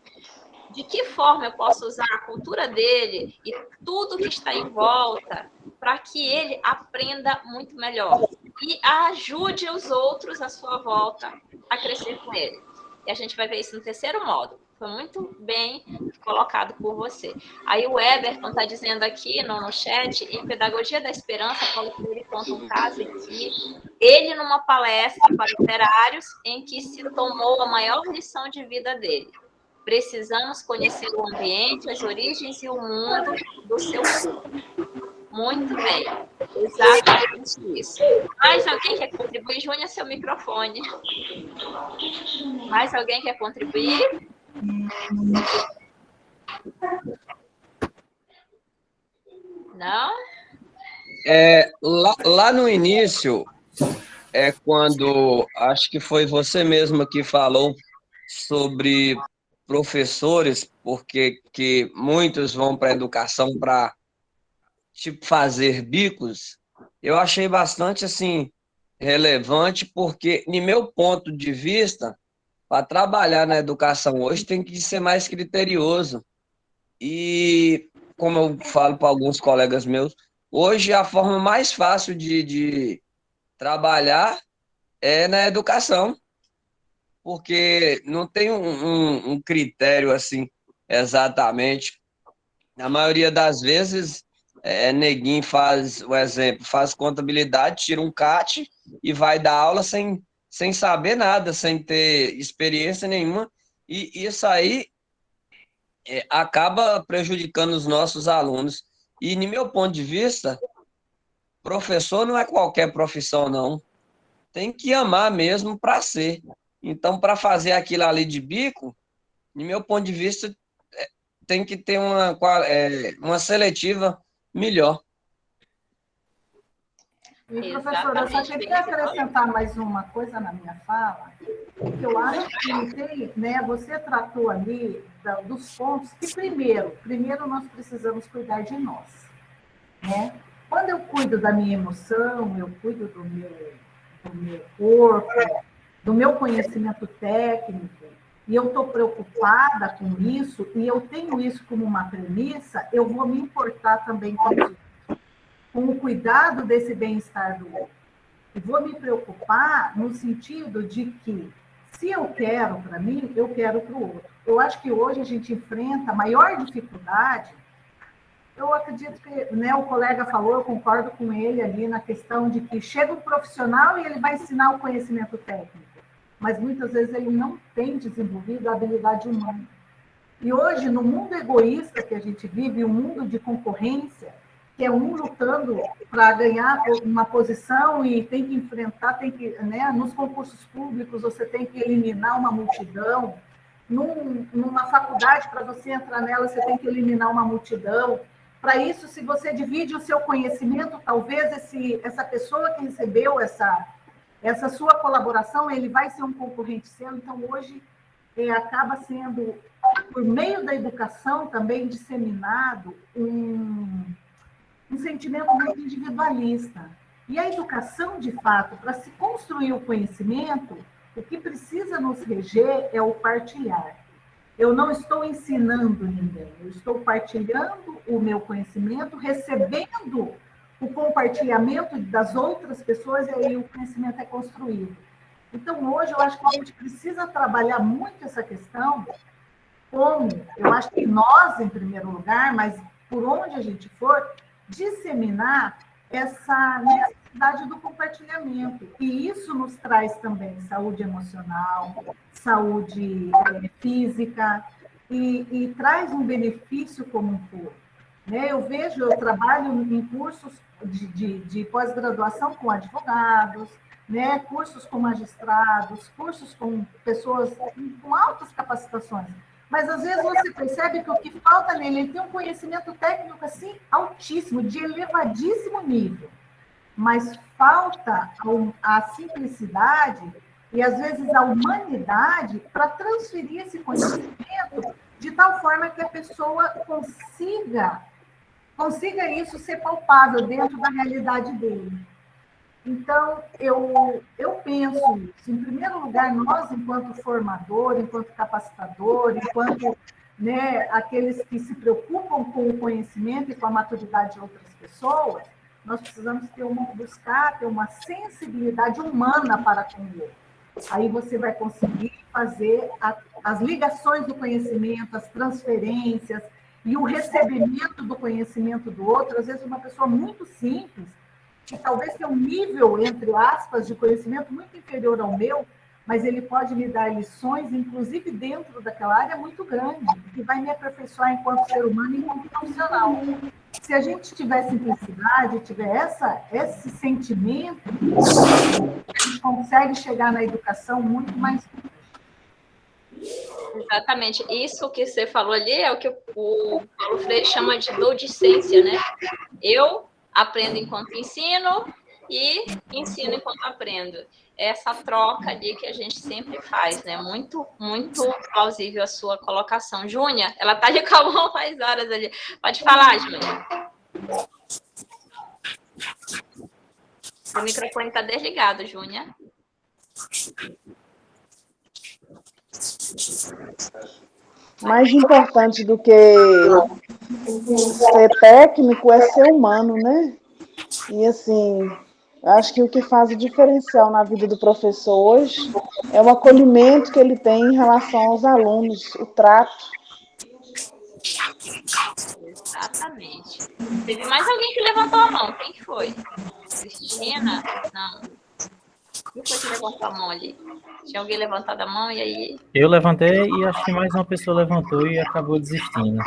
De que forma eu posso usar a cultura dele e tudo que está em volta para que ele aprenda muito melhor e ajude os outros à sua volta a crescer com ele? E a gente vai ver isso no terceiro módulo. Foi muito bem colocado por você. Aí o Eberton está dizendo aqui no chat, em Pedagogia da Esperança, Paulo Freire conta um caso em que ele, numa palestra para operários, em que se tomou a maior lição de vida dele. Precisamos conhecer o ambiente, as origens e o mundo do seu povo. Muito bem. Exatamente isso. Mais alguém quer contribuir? Júnior, seu microfone. Mais alguém quer contribuir? Não? Lá no início, quando acho que foi você mesma que falou sobre professores, porque que muitos vão para a educação para fazer bicos, eu achei bastante assim relevante, porque, no meu ponto de vista, para trabalhar na educação hoje tem que ser mais criterioso. E, como eu falo para alguns colegas meus, hoje a forma mais fácil de trabalhar é na educação, porque não tem um critério assim exatamente. Na maioria das vezes, neguinho faz o exemplo, faz contabilidade, tira um CAT e vai dar aula sem saber nada, sem ter experiência nenhuma, e isso aí acaba prejudicando os nossos alunos. E, no meu ponto de vista, professor não é qualquer profissão, não. Tem que amar mesmo para ser. Então, para fazer aquilo ali de bico, no meu ponto de vista, tem que ter uma seletiva melhor. E, professora, eu só queria acrescentar mais uma coisa na minha fala, que eu acho que tem, né, você tratou ali dos pontos que, primeiro nós precisamos cuidar de nós, né? Quando eu cuido da minha emoção, eu cuido do meu corpo, do meu conhecimento técnico, e eu estou preocupada com isso, e eu tenho isso como uma premissa, eu vou me importar também com o cuidado desse bem-estar do outro. E vou me preocupar no sentido de que, se eu quero para mim, eu quero para o outro. Eu acho que hoje a gente enfrenta a maior dificuldade. Eu acredito que, né, o colega falou, eu concordo com ele ali na questão de que chega um profissional e ele vai ensinar o conhecimento técnico, mas muitas vezes ele não tem desenvolvido a habilidade humana. E hoje, no mundo egoísta que a gente vive, um mundo de concorrência, que é um lutando para ganhar uma posição e tem que enfrentar, né, nos concursos públicos você tem que eliminar uma multidão, numa faculdade, para você entrar nela, você tem que eliminar uma multidão. Para isso, se você divide o seu conhecimento, talvez essa pessoa que recebeu essa sua colaboração, ele vai ser um concorrente seu. Então, hoje, acaba sendo, por meio da educação, também disseminado um sentimento muito individualista. E a educação, de fato, para se construir o conhecimento, o que precisa nos reger é o partilhar. Eu não estou ensinando ninguém, eu estou partilhando o meu conhecimento, recebendo o compartilhamento das outras pessoas, e aí o conhecimento é construído. Então, hoje, eu acho que a gente precisa trabalhar muito essa questão, eu acho que nós, em primeiro lugar, mas por onde a gente for, disseminar essa necessidade do compartilhamento. E isso nos traz também saúde emocional, saúde física, e traz um benefício como um todo. Né? Eu trabalho em cursos de pós-graduação com advogados, né? Cursos com magistrados, cursos com pessoas com altas capacitações. Mas, às vezes, você percebe que o que falta nele, ele tem um conhecimento técnico, assim, altíssimo, de elevadíssimo nível. Mas falta a simplicidade e, às vezes, a humanidade para transferir esse conhecimento de tal forma que a pessoa consiga isso ser palpável dentro da realidade dele. Então, eu penso isso. Em primeiro lugar, nós, enquanto formador, enquanto capacitador, enquanto, né, aqueles que se preocupam com o conhecimento e com a maturidade de outras pessoas, nós precisamos buscar ter uma sensibilidade humana para com o outro. Aí você vai conseguir fazer as ligações do conhecimento, as transferências e o recebimento do conhecimento do outro. Às vezes, uma pessoa muito simples, que talvez tenha um nível, entre aspas, de conhecimento muito inferior ao meu, mas ele pode me dar lições, inclusive dentro daquela área, muito grande, que vai me aperfeiçoar enquanto ser humano e enquanto profissional. Se a gente tiver simplicidade, tiver esse sentimento, a gente consegue chegar na educação muito mais. Exatamente. Isso que você falou ali é o que o Paulo Freire chama de docência, né? Eu aprendo enquanto ensino e ensino enquanto aprendo. Essa troca ali que a gente sempre faz, né? Muito, muito plausível a sua colocação. Júnia, ela tá de calma faz horas ali. Pode falar, Júnia. O microfone está desligado, Júnia. Mais importante do que ser técnico é ser humano, né? E assim, acho que o que faz o diferencial na vida do professor hoje é o acolhimento que ele tem em relação aos alunos, o trato. Exatamente. Teve mais alguém que levantou a mão. Quem que foi? Cristina? Não. Quem foi que levantou a mão ali? Tinha alguém levantado a mão e aí... Eu levantei e acho que mais uma pessoa levantou e acabou desistindo.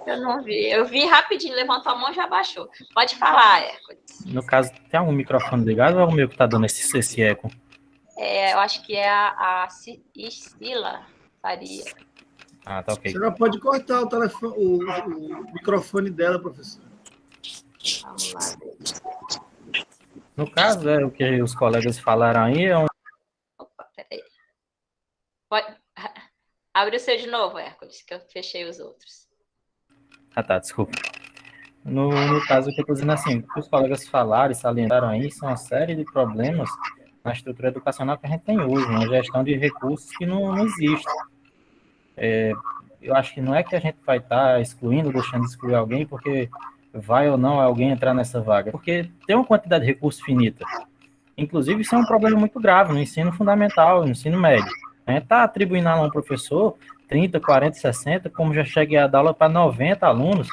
Eu não vi. Eu vi rapidinho, levantou a mão e já baixou. Pode falar, Hércules. No caso, tem algum microfone ligado ou é o meu que tá dando esse eco? Eu acho que é a Sila Faria. Ah, tá ok. Você já pode cortar o microfone dela, professor. Vamos lá. No caso, o que os colegas falaram aí é um... Opa, peraí. Pode... Abre o seu de novo, Hércules, que eu fechei os outros. Ah, tá, desculpa. No caso, o que eu estou dizendo assim, o que os colegas falaram e salientaram aí são uma série de problemas na estrutura educacional que a gente tem hoje, uma gestão de recursos que não existe. Eu acho que não é que a gente vai estar excluindo, deixando de excluir alguém, porque vai ou não alguém entrar nessa vaga, porque tem uma quantidade de recursos finita. Inclusive, isso é um problema muito grave no ensino fundamental, no ensino médio. A gente está atribuindo a um professor 30, 40, 60, como já cheguei a dar aula para 90 alunos.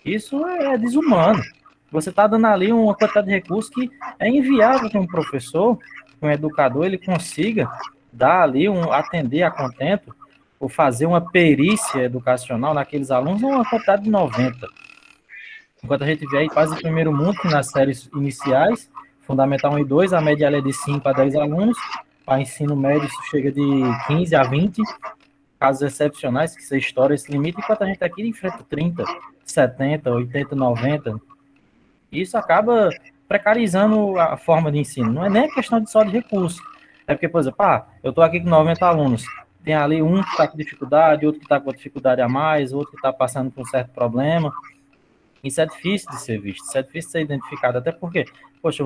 Isso é desumano. Você está dando ali uma quantidade de recursos que é inviável que um professor, um educador, ele consiga dar ali, atender a contento, ou fazer uma perícia educacional naqueles alunos, uma quantidade de 90. Enquanto a gente vê aí quase o primeiro mundo, que nas séries iniciais, Fundamental 1 e 2, a média é de 5 a 10 alunos, para ensino médio isso chega de 15 a 20, casos excepcionais, que você estoura esse limite, enquanto a gente aqui enfrenta 30, 70, 80, 90. Isso acaba precarizando a forma de ensino. Não é nem questão só de recurso. É porque, por exemplo, eu estou aqui com 90 alunos, tem ali um que está com dificuldade, outro que está com dificuldade a mais, outro que está passando por um certo problema. Isso é difícil de ser visto, isso é difícil de ser identificado, até porque, poxa,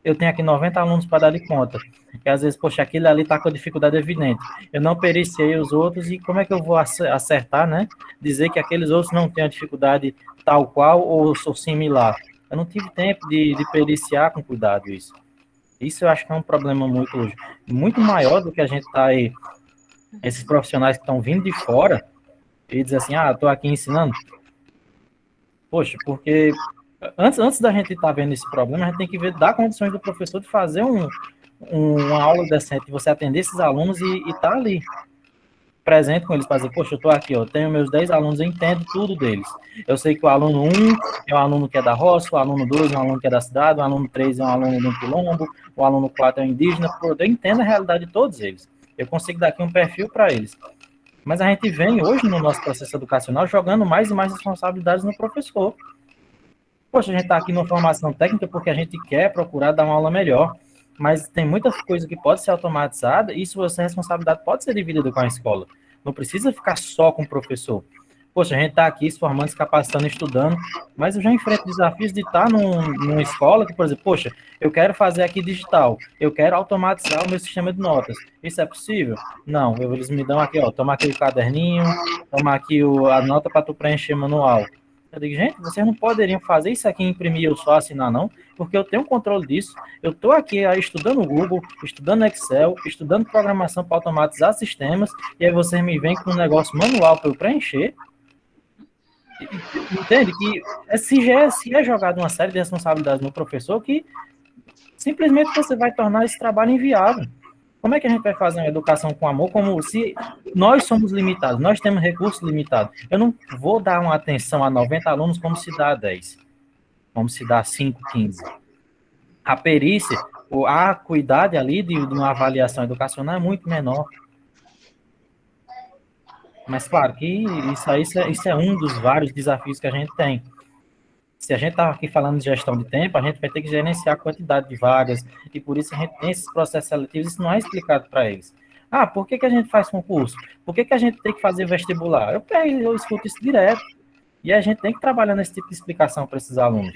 eu tenho aqui 90 alunos para dar de conta, e às vezes, poxa, aquele ali está com a dificuldade evidente, eu não periciei os outros, e como é que eu vou acertar, né, dizer que aqueles outros não têm a dificuldade tal qual, ou similar? Eu não tive tempo de periciar com cuidado isso. Isso eu acho que é um problema muito maior do que a gente está aí, esses profissionais que estão vindo de fora, e dizem assim, estou aqui ensinando. Poxa, porque antes da gente estar vendo esse problema, a gente tem que dar condições do professor de fazer uma aula decente, você atender esses alunos e estar ali, presente com eles, para dizer, poxa, eu estou aqui, eu tenho meus 10 alunos, eu entendo tudo deles. Eu sei que o aluno 1 é um aluno que é da roça, o aluno 2 é um aluno que é da cidade, o aluno 3 é um aluno do quilombo, o aluno 4 é um indígena, eu entendo a realidade de todos eles. Eu consigo dar aqui um perfil para eles. Mas a gente vem hoje no nosso processo educacional jogando mais e mais responsabilidades no professor. Poxa, a gente está aqui numa formação técnica porque a gente quer procurar dar uma aula melhor, mas tem muita coisa que pode ser automatizada e isso, essa responsabilidade pode ser dividida com a escola. Não precisa ficar só com o professor. Poxa, a gente está aqui se formando, se capacitando, estudando, mas eu já enfrento desafios de estar numa escola que, por exemplo, poxa, eu quero fazer aqui digital, eu quero automatizar o meu sistema de notas. Isso é possível? Não, eles me dão aqui, toma aqui o caderninho, toma aqui a nota para tu preencher manual. Eu digo, gente, vocês não poderiam fazer isso aqui, imprimir e eu só assinar, não? Porque eu tenho controle disso. Eu estou aqui estudando o Google, estudando Excel, estudando programação para automatizar sistemas, e aí vocês me vêm com um negócio manual para eu preencher. Entende? Que se é jogado uma série de responsabilidades no professor que simplesmente você vai tornar esse trabalho inviável. Como é que a gente vai fazer uma educação com amor, como se nós somos limitados, nós temos recursos limitados? Eu não vou dar uma atenção a 90 alunos como se dá a 10, como se dá a 5, 15. A perícia, a acuidade ali de uma avaliação educacional é muito menor. Mas, claro, que isso é um dos vários desafios que a gente tem. Se a gente está aqui falando de gestão de tempo, a gente vai ter que gerenciar a quantidade de vagas, e por isso a gente tem esses processos seletivos, isso não é explicado para eles. Por que a gente faz concurso? Por que a gente tem que fazer vestibular? Eu escuto isso direto, e a gente tem que trabalhar nesse tipo de explicação para esses alunos.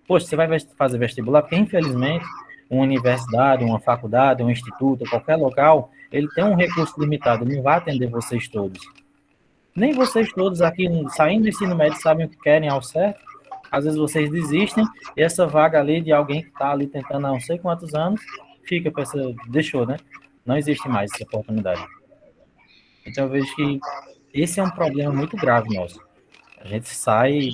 Poxa, você vai fazer vestibular, porque infelizmente uma universidade, uma faculdade, um instituto, qualquer local, ele tem um recurso limitado, ele não vai atender vocês todos. Nem vocês todos aqui, saindo do ensino médio, sabem o que querem ao certo. Às vezes vocês desistem, e essa vaga ali de alguém que está ali tentando há não sei quantos anos, fica para deixou, né? Não existe mais essa oportunidade. Então eu vejo que esse é um problema muito grave nosso. A gente sai...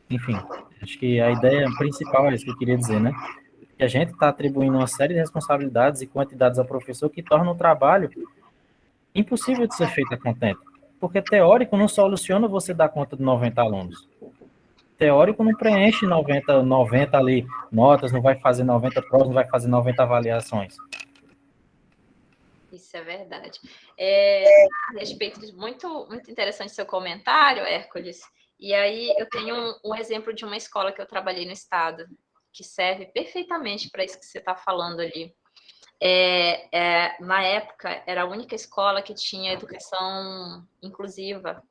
Enfim, acho que a ideia principal é isso que eu queria dizer, né? Que a gente está atribuindo uma série de responsabilidades e quantidades ao professor que torna o trabalho impossível de ser feito a contento. porque teórico não soluciona você dar conta de 90 alunos. Teórico não preenche 90 ali notas, não vai fazer 90 provas, não vai fazer 90 avaliações. Isso é verdade. A respeito de muito interessante seu comentário, Hércules. E aí eu tenho um exemplo de uma escola que eu trabalhei no estado, que serve perfeitamente para isso que você está falando ali. Na época, era a única escola que tinha educação inclusiva.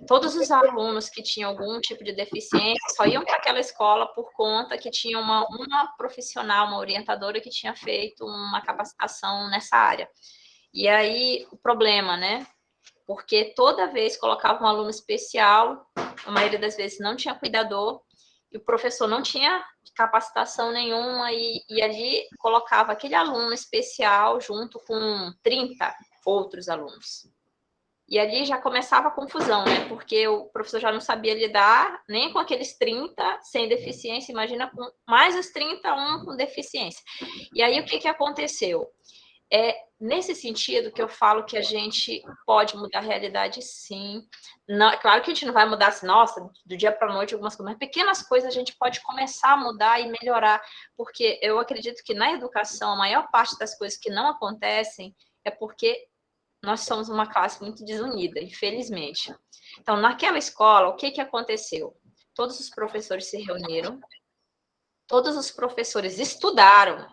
Todos os alunos que tinham algum tipo de deficiência só iam para aquela escola por conta que tinha uma profissional, uma orientadora que tinha feito uma capacitação nessa área. E aí, o problema, né? Porque toda vez colocava um aluno especial, a maioria das vezes não tinha cuidador, e o professor não tinha capacitação nenhuma, e ali colocava aquele aluno especial junto com 30 outros alunos. E ali já começava a confusão, né? Porque o professor já não sabia lidar nem com aqueles 30 sem deficiência, imagina com mais os 31 com deficiência. E aí o que aconteceu? Nesse sentido que eu falo que a gente pode mudar a realidade, sim. Não, claro que a gente não vai mudar assim, nossa, do dia para a noite algumas coisas, mas pequenas coisas a gente pode começar a mudar e melhorar, porque eu acredito que na educação a maior parte das coisas que não acontecem é porque nós somos uma classe muito desunida, infelizmente. Então, naquela escola, o que aconteceu? Todos os professores se reuniram, todos os professores estudaram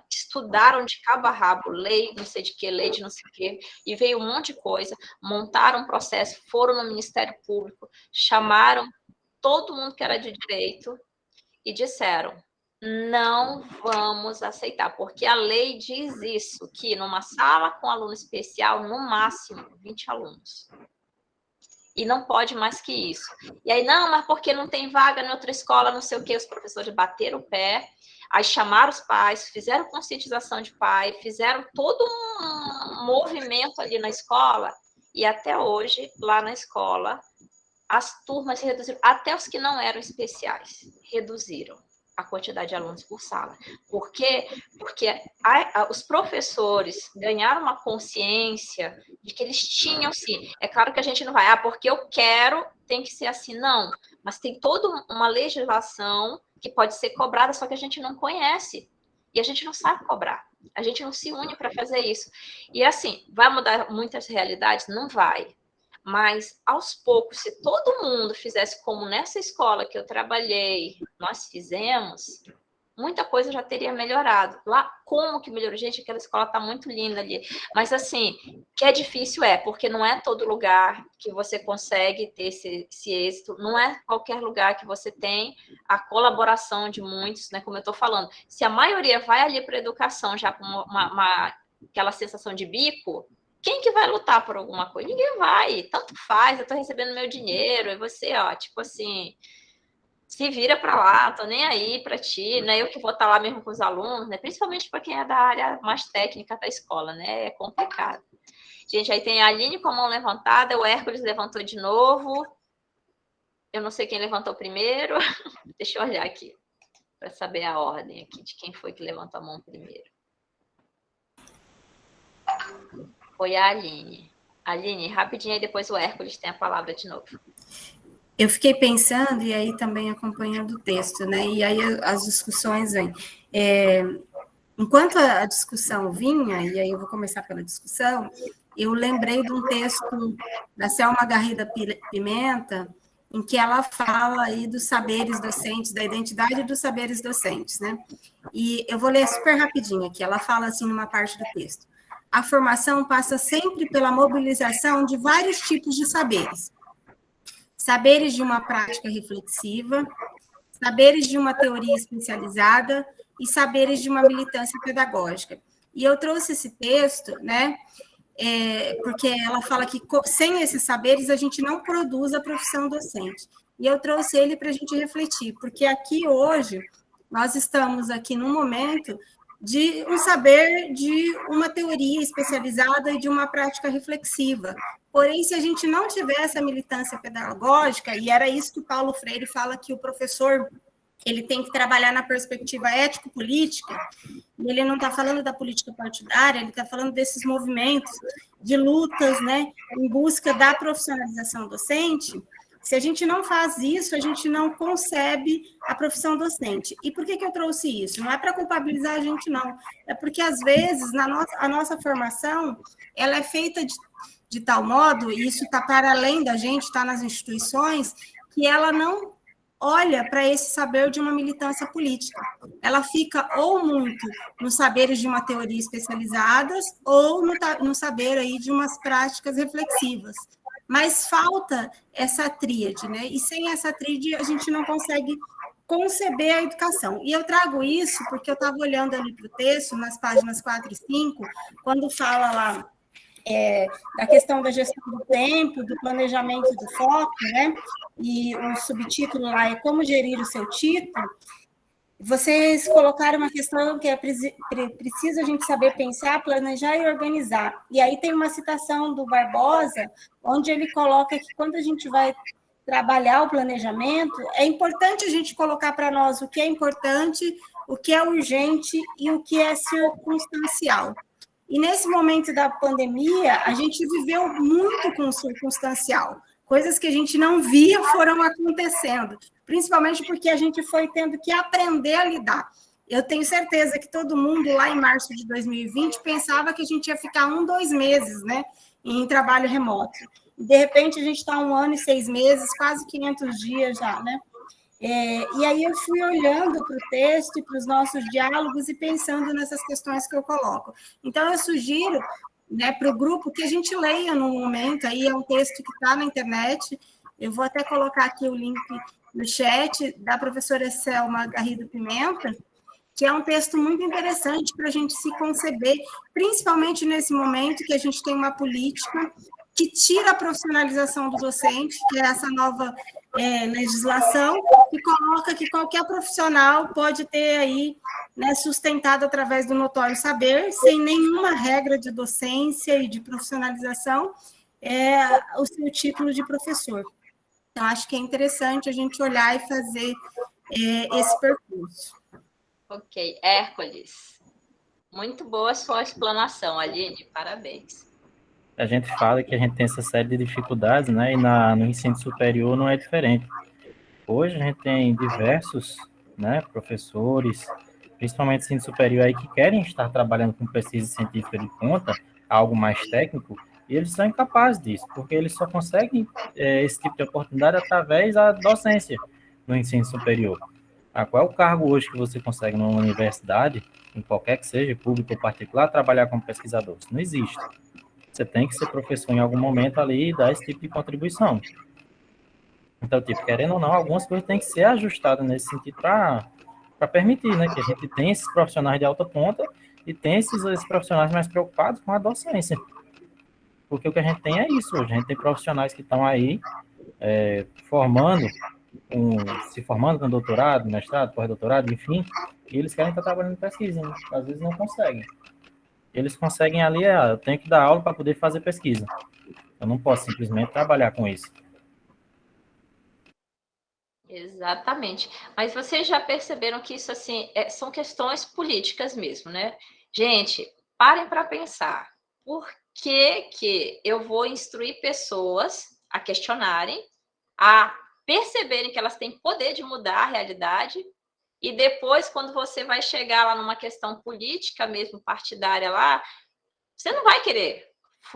de cabo a rabo, lei, não sei de que, lei de não sei o que, e veio um monte de coisa, montaram um processo, foram no Ministério Público, chamaram todo mundo que era de direito e disseram: não vamos aceitar, porque a lei diz isso, que numa sala com aluno especial, no máximo 20 alunos. E não pode mais que isso. E aí, não, mas porque não tem vaga em outra escola, não sei o quê, os professores bateram o pé, aí chamaram os pais, fizeram conscientização de pai, fizeram todo um movimento ali na escola, e até hoje, lá na escola, as turmas reduziram, até os que não eram especiais, reduziram a quantidade de alunos por sala. Por quê? Porque os professores ganharam uma consciência de que eles tinham, sim. É claro que a gente não vai, porque eu quero, tem que ser assim, não. Mas tem toda uma legislação que pode ser cobrada, só que a gente não conhece. E a gente não sabe cobrar. A gente não se une para fazer isso. E assim, vai mudar muitas realidades? Não vai. Mas, aos poucos, se todo mundo fizesse como nessa escola que eu trabalhei, nós fizemos, muita coisa já teria melhorado. Lá, como que melhorou? Gente, aquela escola está muito linda ali. Mas, assim, que é difícil porque não é todo lugar que você consegue ter esse êxito, não é qualquer lugar que você tem a colaboração de muitos, né? Como eu estou falando. Se a maioria vai ali para a educação já com aquela sensação de bico, quem que vai lutar por alguma coisa? Ninguém vai, tanto faz, eu tô recebendo meu dinheiro, e você, tipo assim, se vira para lá, tô nem aí para ti, não é eu que vou estar lá mesmo com os alunos, né? Principalmente para quem é da área mais técnica da escola, né? É complicado. Gente, aí tem a Aline com a mão levantada, o Hércules levantou de novo, eu não sei quem levantou primeiro, deixa eu olhar aqui, para saber a ordem aqui de quem foi que levantou a mão primeiro. Foi a Aline. Aline, rapidinho, aí depois o Hércules tem a palavra de novo. Eu fiquei pensando, e aí também acompanhando o texto, né? E aí as discussões vêm. Enquanto a discussão vinha, e aí eu vou começar pela discussão, eu lembrei de um texto da Selma Garrida Pimenta, em que ela fala aí dos saberes docentes, da identidade dos saberes docentes, né? E eu vou ler super rapidinho aqui. Ela fala assim numa parte do texto: a formação passa sempre pela mobilização de vários tipos de saberes. Saberes de uma prática reflexiva, saberes de uma teoria especializada e saberes de uma militância pedagógica. E eu trouxe esse texto, né, porque ela fala que sem esses saberes a gente não produz a profissão docente. E eu trouxe ele para a gente refletir, porque aqui hoje nós estamos aqui num momento de um saber de uma teoria especializada e de uma prática reflexiva. Porém, se a gente não tiver essa militância pedagógica, e era isso que o Paulo Freire fala que o professor ele tem que trabalhar na perspectiva ético-política, e ele não está falando da política partidária, ele está falando desses movimentos de lutas, né, em busca da profissionalização docente. Se a gente não faz isso, a gente não concebe a profissão docente. E por que eu trouxe isso? Não é para culpabilizar a gente, não. É porque, às vezes, a nossa formação ela é feita de tal modo, e isso está para além da gente, está nas instituições, que ela não olha para esse saber de uma militância política. Ela fica ou muito nos saberes de uma teoria especializadas ou no saber aí de umas práticas reflexivas. Mas falta essa tríade, né? E sem essa tríade a gente não consegue conceber a educação. E eu trago isso porque eu estava olhando ali para o texto, nas páginas 4 e 5, quando fala lá da questão da gestão do tempo, do planejamento do foco, né? E o subtítulo lá é Como Gerir o Seu Título. Vocês colocaram uma questão que é preciso a gente saber pensar, planejar e organizar. E aí tem uma citação do Barbosa, onde ele coloca que quando a gente vai trabalhar o planejamento, é importante a gente colocar para nós o que é importante, o que é urgente e o que é circunstancial. E nesse momento da pandemia, a gente viveu muito com o circunstancial. Coisas que a gente não via foram acontecendo, principalmente porque a gente foi tendo que aprender a lidar. Eu tenho certeza que todo mundo, lá em março de 2020, pensava que a gente ia ficar 2 meses, né, em trabalho remoto. E, de repente, a gente está 1 ano e 6 meses, quase 500 dias já, né? E aí eu fui olhando para o texto e para os nossos diálogos e pensando nessas questões que eu coloco. Então, eu sugiro, né, para o grupo que a gente leia no momento, aí é um texto que está na internet, eu vou até colocar aqui o link no chat, da professora Selma Garrido Pimenta, que é um texto muito interessante para a gente se conceber, principalmente nesse momento que a gente tem uma política que tira a profissionalização do docente, que é essa nova legislação, que coloca que qualquer profissional pode ter aí, né, sustentado através do notório saber, sem nenhuma regra de docência e de profissionalização, o seu título de professor. Então, acho que é interessante a gente olhar e fazer esse percurso. Ok, Hércules. Muito boa a sua explanação, Aline, parabéns. A gente fala que a gente tem essa série de dificuldades, né? E no ensino superior não é diferente. Hoje a gente tem diversos, né, professores, principalmente ensino superior aí, que querem estar trabalhando com pesquisa científica de ponta, algo mais técnico, e eles são incapazes disso, porque eles só conseguem esse tipo de oportunidade através da docência no ensino superior. Qual é o cargo hoje que você consegue numa universidade, em qualquer que seja, público ou particular, trabalhar como pesquisador? Isso não existe. Você tem que ser professor em algum momento ali e dar esse tipo de contribuição. Então, tipo, querendo ou não, algumas coisas têm que ser ajustadas nesse sentido para permitir, né, que a gente tenha esses profissionais de alta ponta e tenha esses profissionais mais preocupados com a docência. Porque o que a gente tem é isso hoje. A gente tem profissionais que estão aí se formando com doutorado, mestrado, pós-doutorado, enfim, e eles querem estar trabalhando em pesquisa, né? Às vezes não conseguem. Eles conseguem ali, eu tenho que dar aula para poder fazer pesquisa. Eu não posso simplesmente trabalhar com isso. Exatamente. Mas vocês já perceberam que isso, assim, são questões políticas mesmo, né? Gente, parem para pensar. Por que eu vou instruir pessoas a questionarem, a perceberem que elas têm poder de mudar a realidade, e depois, quando você vai chegar lá numa questão política mesmo, partidária lá, você não vai querer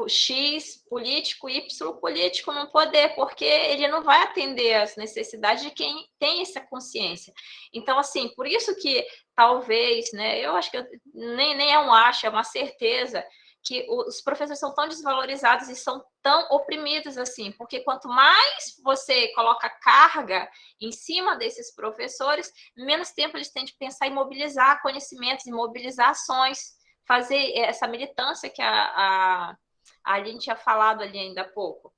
X político, Y político no poder, porque ele não vai atender às necessidades de quem tem essa consciência. Então, assim, por isso que talvez, né, eu acho que nem é um acho, é uma certeza que os professores são tão desvalorizados e são tão oprimidos assim, porque quanto mais você coloca carga em cima desses professores, menos tempo eles têm de pensar em mobilizar conhecimentos, em mobilizar ações, fazer essa militância que a Aline tinha falado ali ainda há pouco.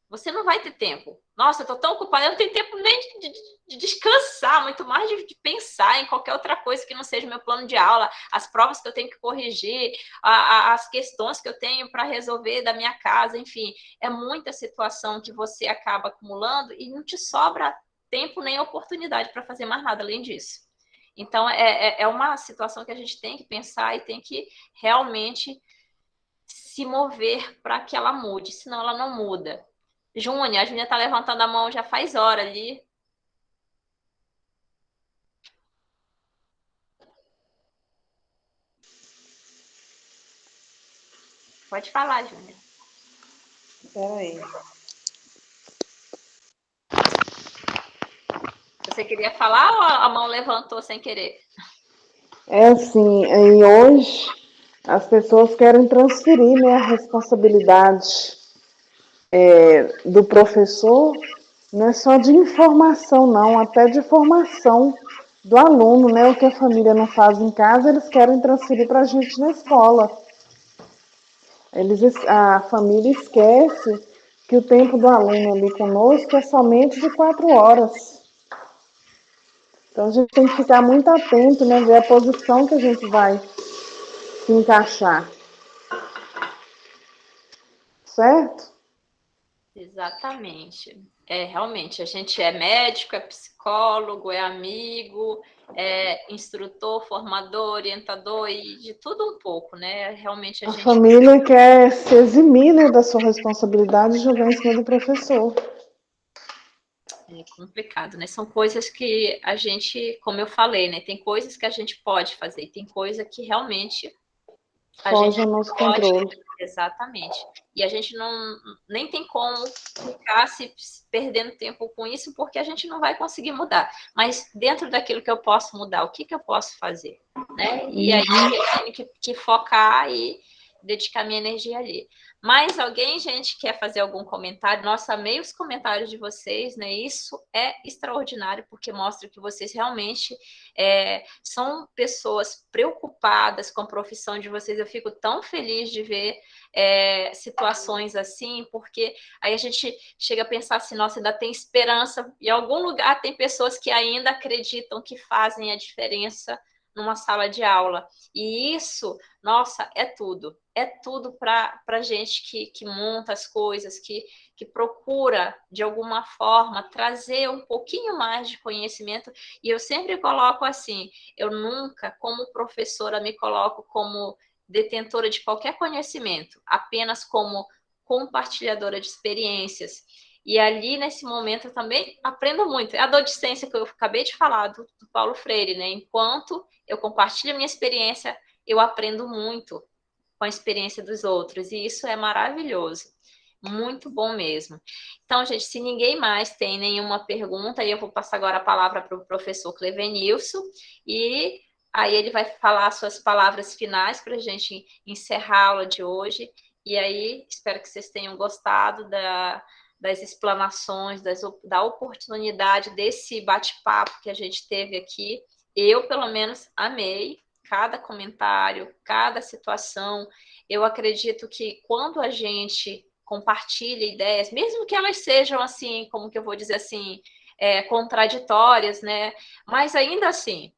Você não vai ter tempo. Nossa, eu estou tão ocupada, eu não tenho tempo nem de descansar, muito mais de pensar em qualquer outra coisa que não seja meu plano de aula, as provas que eu tenho que corrigir, as questões que eu tenho para resolver da minha casa, enfim. É muita situação que você acaba acumulando e não te sobra tempo nem oportunidade para fazer mais nada além disso. Então, é uma situação que a gente tem que pensar e tem que realmente se mover para que ela mude, senão ela não muda. Júnior, a Júnior está levantando a mão já faz hora ali. Pode falar, Júnior. Peraí. Você queria falar ou a mão levantou sem querer? É assim, e hoje as pessoas querem transferir, né, a responsabilidade do professor, não é só de informação, não, até de formação do aluno, né? O que a família não faz em casa, eles querem transferir para a gente na escola. A família esquece que o tempo do aluno ali conosco é somente de 4 horas. Então, a gente tem que ficar muito atento, né? Ver a posição que a gente vai se encaixar. Certo? Exatamente. Realmente, a gente é médico, é psicólogo, é amigo, é instrutor, formador, orientador e de tudo um pouco, né? Realmente a gente... família quer se eximir, né, da sua responsabilidade e jogar em cima do professor. É complicado, né? São coisas que a gente, como eu falei, né? Tem coisas que a gente pode fazer, tem coisa que realmente a gente ao nosso pode, controle. exatamente. E a gente nem tem como ficar se perdendo tempo com isso, porque a gente não vai conseguir mudar. Mas dentro daquilo que eu posso mudar, o que eu posso fazer? Né? E aí eu tenho que focar e dedicar minha energia ali. Mais alguém, gente, quer fazer algum comentário? Nossa, amei os comentários de vocês, né? Isso é extraordinário, porque mostra que vocês realmente são pessoas preocupadas com a profissão de vocês. Eu fico tão feliz de ver situações assim, porque aí a gente chega a pensar assim, nossa, ainda tem esperança. Em algum lugar tem pessoas que ainda acreditam que fazem a diferença numa sala de aula. E isso, nossa, é tudo para gente que monta as coisas, que procura, de alguma forma, trazer um pouquinho mais de conhecimento. E eu sempre coloco assim, eu nunca, como professora, me coloco como detentora de qualquer conhecimento, apenas como compartilhadora de experiências. E ali, nesse momento, eu também aprendo muito. É a docência que eu acabei de falar, do Paulo Freire, né? Enquanto eu compartilho a minha experiência, eu aprendo muito com a experiência dos outros. E isso é maravilhoso. Muito bom mesmo. Então, gente, se ninguém mais tem nenhuma pergunta, eu vou passar agora a palavra para o professor Clevenilson, e aí ele vai falar suas palavras finais para a gente encerrar a aula de hoje. E aí, espero que vocês tenham gostado das explanações, da oportunidade desse bate-papo que a gente teve aqui. Eu, pelo menos, amei cada comentário, cada situação. Eu acredito que quando a gente compartilha ideias, mesmo que elas sejam assim, como que eu vou dizer assim, contraditórias, né? Mas ainda assim,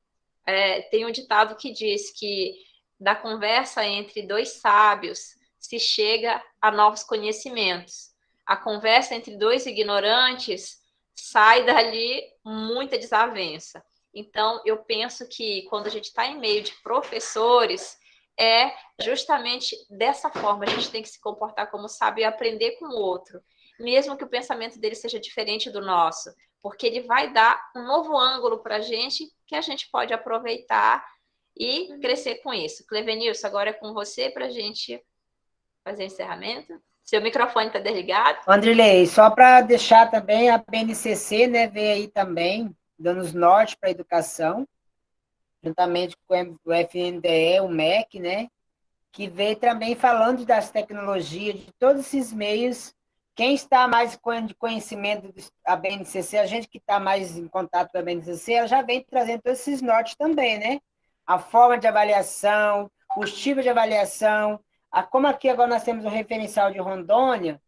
tem um ditado que diz que da conversa entre dois sábios se chega a novos conhecimentos. A conversa entre dois ignorantes sai dali muita desavença. Então, eu penso que quando a gente está em meio de professores, é justamente dessa forma. A gente tem que se comportar como sábio e aprender com o outro, mesmo que o pensamento dele seja diferente do nosso, porque ele vai dar um novo ângulo para a gente que a gente pode aproveitar e crescer com isso. Clevenilson, agora é com você para a gente fazer o encerramento. Seu microfone está desligado. Andrilei, só para deixar também, a BNCC, né, veio aí também, dando os norte para a educação, juntamente com o FNDE, o MEC, né, que veio também falando das tecnologias, de todos esses meios. Quem está mais de conhecimento da BNCC, a gente que está mais em contato com a BNCC, ela já vem trazendo todos esses nortes também, né? A forma de avaliação, os tipos de avaliação, como aqui agora nós temos o referencial de Rondônia,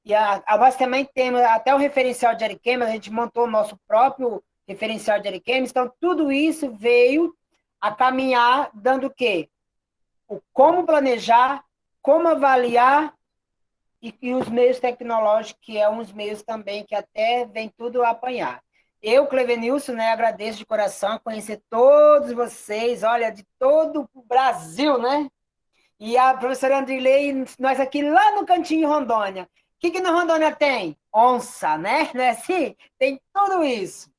e nós também temos até o referencial de Ariquemes, a gente montou o nosso próprio referencial de Ariquemes, então tudo isso veio a caminhar dando o quê? O como planejar, como avaliar e os meios tecnológicos, que é uns meios também que até vem tudo a apanhar. Eu, Clevenilson, né, agradeço de coração conhecer todos vocês, olha, de todo o Brasil, né? E a professora Andrilei, nós aqui lá no cantinho de Rondônia. O que na Rondônia tem? Onça, né? Não é assim? Tem tudo isso.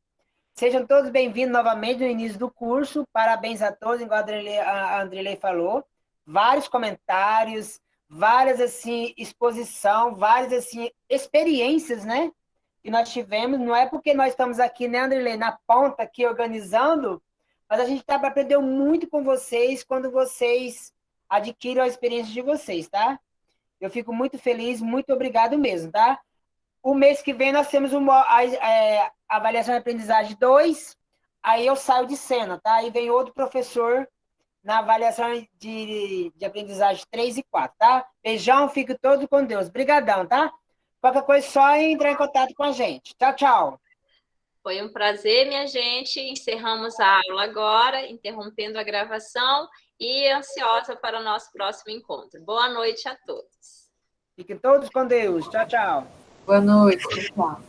Sejam todos bem-vindos novamente no início do curso. Parabéns a todos, igual a Andrilei falou. Vários comentários, várias, assim, exposição, várias, assim, experiências, né? Que nós tivemos. Não é porque nós estamos aqui, né, Andrilei, na ponta aqui organizando, mas a gente está para aprender muito com vocês quando vocês adquiram a experiência de vocês, tá? Eu fico muito feliz, muito obrigado mesmo, tá? O mês que vem nós temos a avaliação de aprendizagem 2, aí eu saio de cena, tá? Aí vem outro professor na avaliação de aprendizagem 3 e 4, tá? Beijão, fique todos com Deus. Brigadão, tá? Qualquer coisa, só entrar em contato com a gente. Tchau, tchau. Foi um prazer, minha gente. Encerramos a aula agora, interrompendo a gravação e ansiosa para o nosso próximo encontro. Boa noite a todos. Fiquem todos com Deus. Tchau, tchau. Boa noite, pessoal.